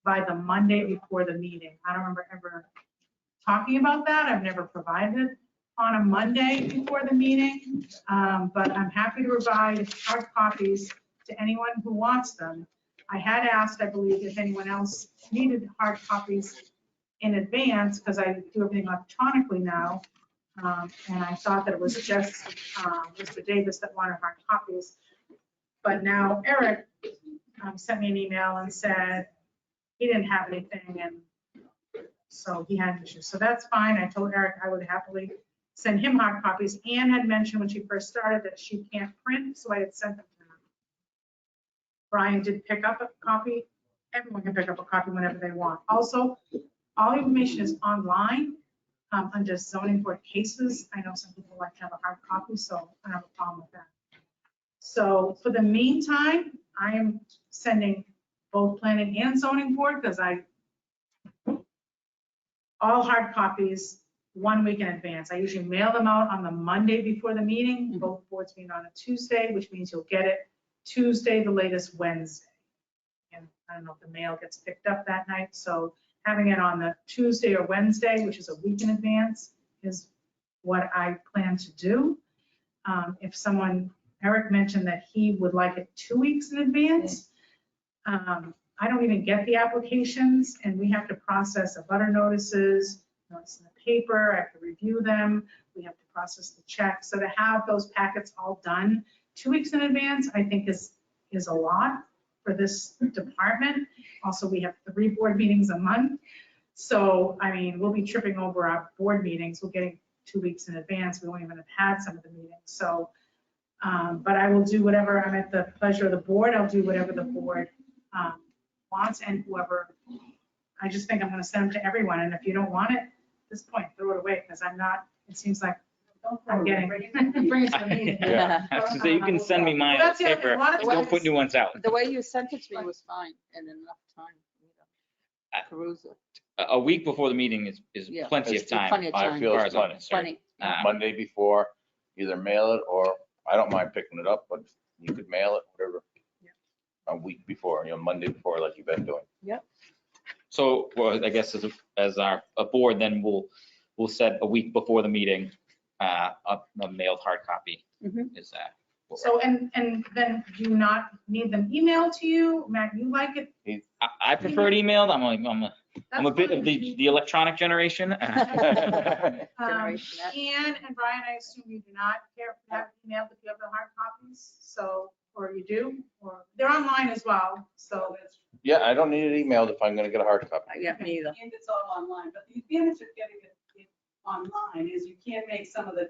by the Monday before the meeting. I don't remember ever talking about that. I've never provided it on a Monday before the meeting, but I'm happy to provide hard copies to anyone who wants them. I had asked, I believe, if anyone else needed hard copies in advance, because I do everything electronically now, and I thought that it was just Mr. Davis that wanted hard copies. But now Eric sent me an email and said he didn't have anything, and so he had issues. So that's fine. I told Eric I would happily send him hard copies. Anne had mentioned when she first started that she can't print, so I had sent them to her. Brian did pick up a copy. Everyone can pick up a copy whenever they want. Also, all information is online under zoning board cases. I know some people like to have a hard copy, so I don't have a problem with that. So for the meantime, I am sending both planning and zoning board, because all hard copies 1 week in advance. I usually mail them out on the Monday before the meeting, both boards meet on a Tuesday, which means you'll get it Tuesday, the latest Wednesday. And I don't know if the mail gets picked up that night, so having it on the Tuesday or Wednesday, which is a week in advance, is what I plan to do. If someone, Eric mentioned that he would like it 2 weeks in advance. I don't even get the applications, and we have to process the butter notices, notice in the paper, I have to review them, we have to process the checks. So to have those packets all done 2 weeks in advance, I think is a lot for this department. Also, we have 3 board meetings a month. So, I mean, we'll be tripping over our board meetings. We're getting 2 weeks in advance. We won't even have had some of the meetings. So, but I will do whatever, I'm at the pleasure of the board. I'll do whatever the board wants, and whoever, I just think I'm gonna send them to everyone. And if you don't want it, at this point, throw it away, because I'm not, it seems like I'm getting, bring it to the meeting. Yeah, so you can send me mine on paper, don't put new ones out. The way you sent it to me was fine and enough time to peruse it. A week before the meeting is Yeah. plenty of time. Plenty of I time. feel As it's far as I'm plenty. Plenty. Monday before, either mail it, or I don't mind picking it up, but you could mail it, whatever. A week before, Monday before, like you've been doing. Yep. So, well, I guess as a board, then we'll set a week before the meeting, a mailed hard copy. Is that? So, and then do you not need them emailed to you? Matt, you like it? I prefer it emailed. I'm a bit of the electronic generation. Anne and Brian, I assume you do not care to have emailed if you have the hard copies, so, or you do, or they're online as well, so. Yeah, I don't need it emailed if I'm gonna get a hard copy. Yeah, me either. And it's all online, but the advantage of getting it online is you can make some of the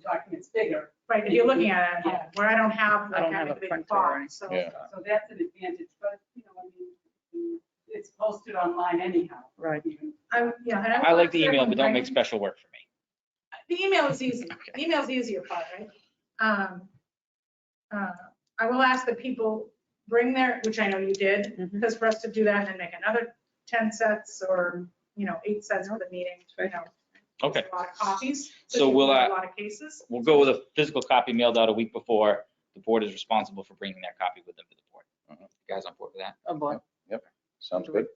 documents bigger. Right, if you're looking at it, Yeah. where I don't have, I don't like, have having a the big printer or font, so. Yeah. So that's an advantage, but, I mean, it's posted online anyhow. Right. Yeah. and I like the email, but don't make special work for me. The email is easy. The email is the easier part, right? I will ask that people bring their, which I know you did, because for us to do that and then make another 10 sets or, 8 sets for the meeting, Okay. A lot of copies. So people we'll, have a lot of cases. We'll go with a physical copy mailed out a week before. The board is responsible for bringing their copy with them to the board. You guys on board with that? Oh, boy. Yep, sounds good.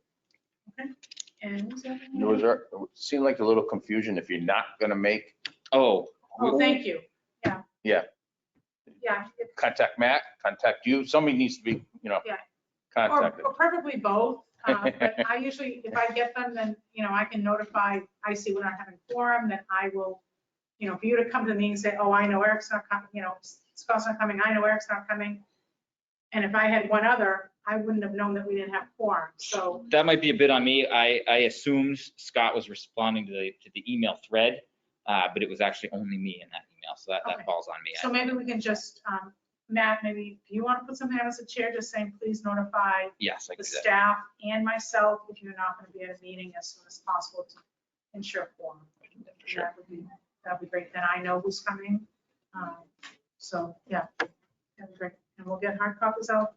And was that- It seemed like a little confusion if you're not gonna make. Oh. Oh, thank you. Yeah, Yeah. contact Matt, contact you. Somebody needs to be, Yeah. contacted. Or preferably both. But I usually, if I get them, then, I can notify, I see we're not having quorum, then I will, for you to come to me and say, oh, I know Eric's not coming, Scott's not coming, I know Eric's not coming. And if I had one other, I wouldn't have known that we didn't have quorum, so. That might be a bit on me. I assumed Scott was responding to the email thread, but it was actually only me in that email, so Okay. that falls on me. So maybe we can just, Matt, maybe, do you want to put something out as a chair, just saying, please notify Yes, I the can do that. staff and myself if you're not going to be at a meeting as soon as possible to ensure quorum. For sure. That'd be great. Then I know who's coming. So, yeah, that'd be great. And we'll get hard copies out.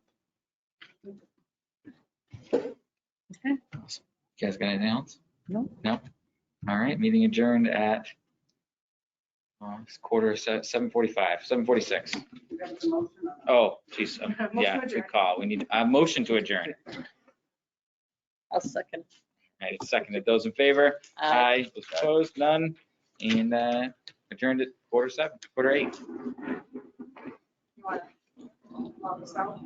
Okay. You guys got anything else? No. No? All right, meeting adjourned at it's 7:45, 7:46. Oh, geez. Yeah, good call. We need a motion to adjourn. I'll second. All right, it's seconded. Those in favor? Aye. Those opposed? None. And adjourned at 7:45. You want to log this out?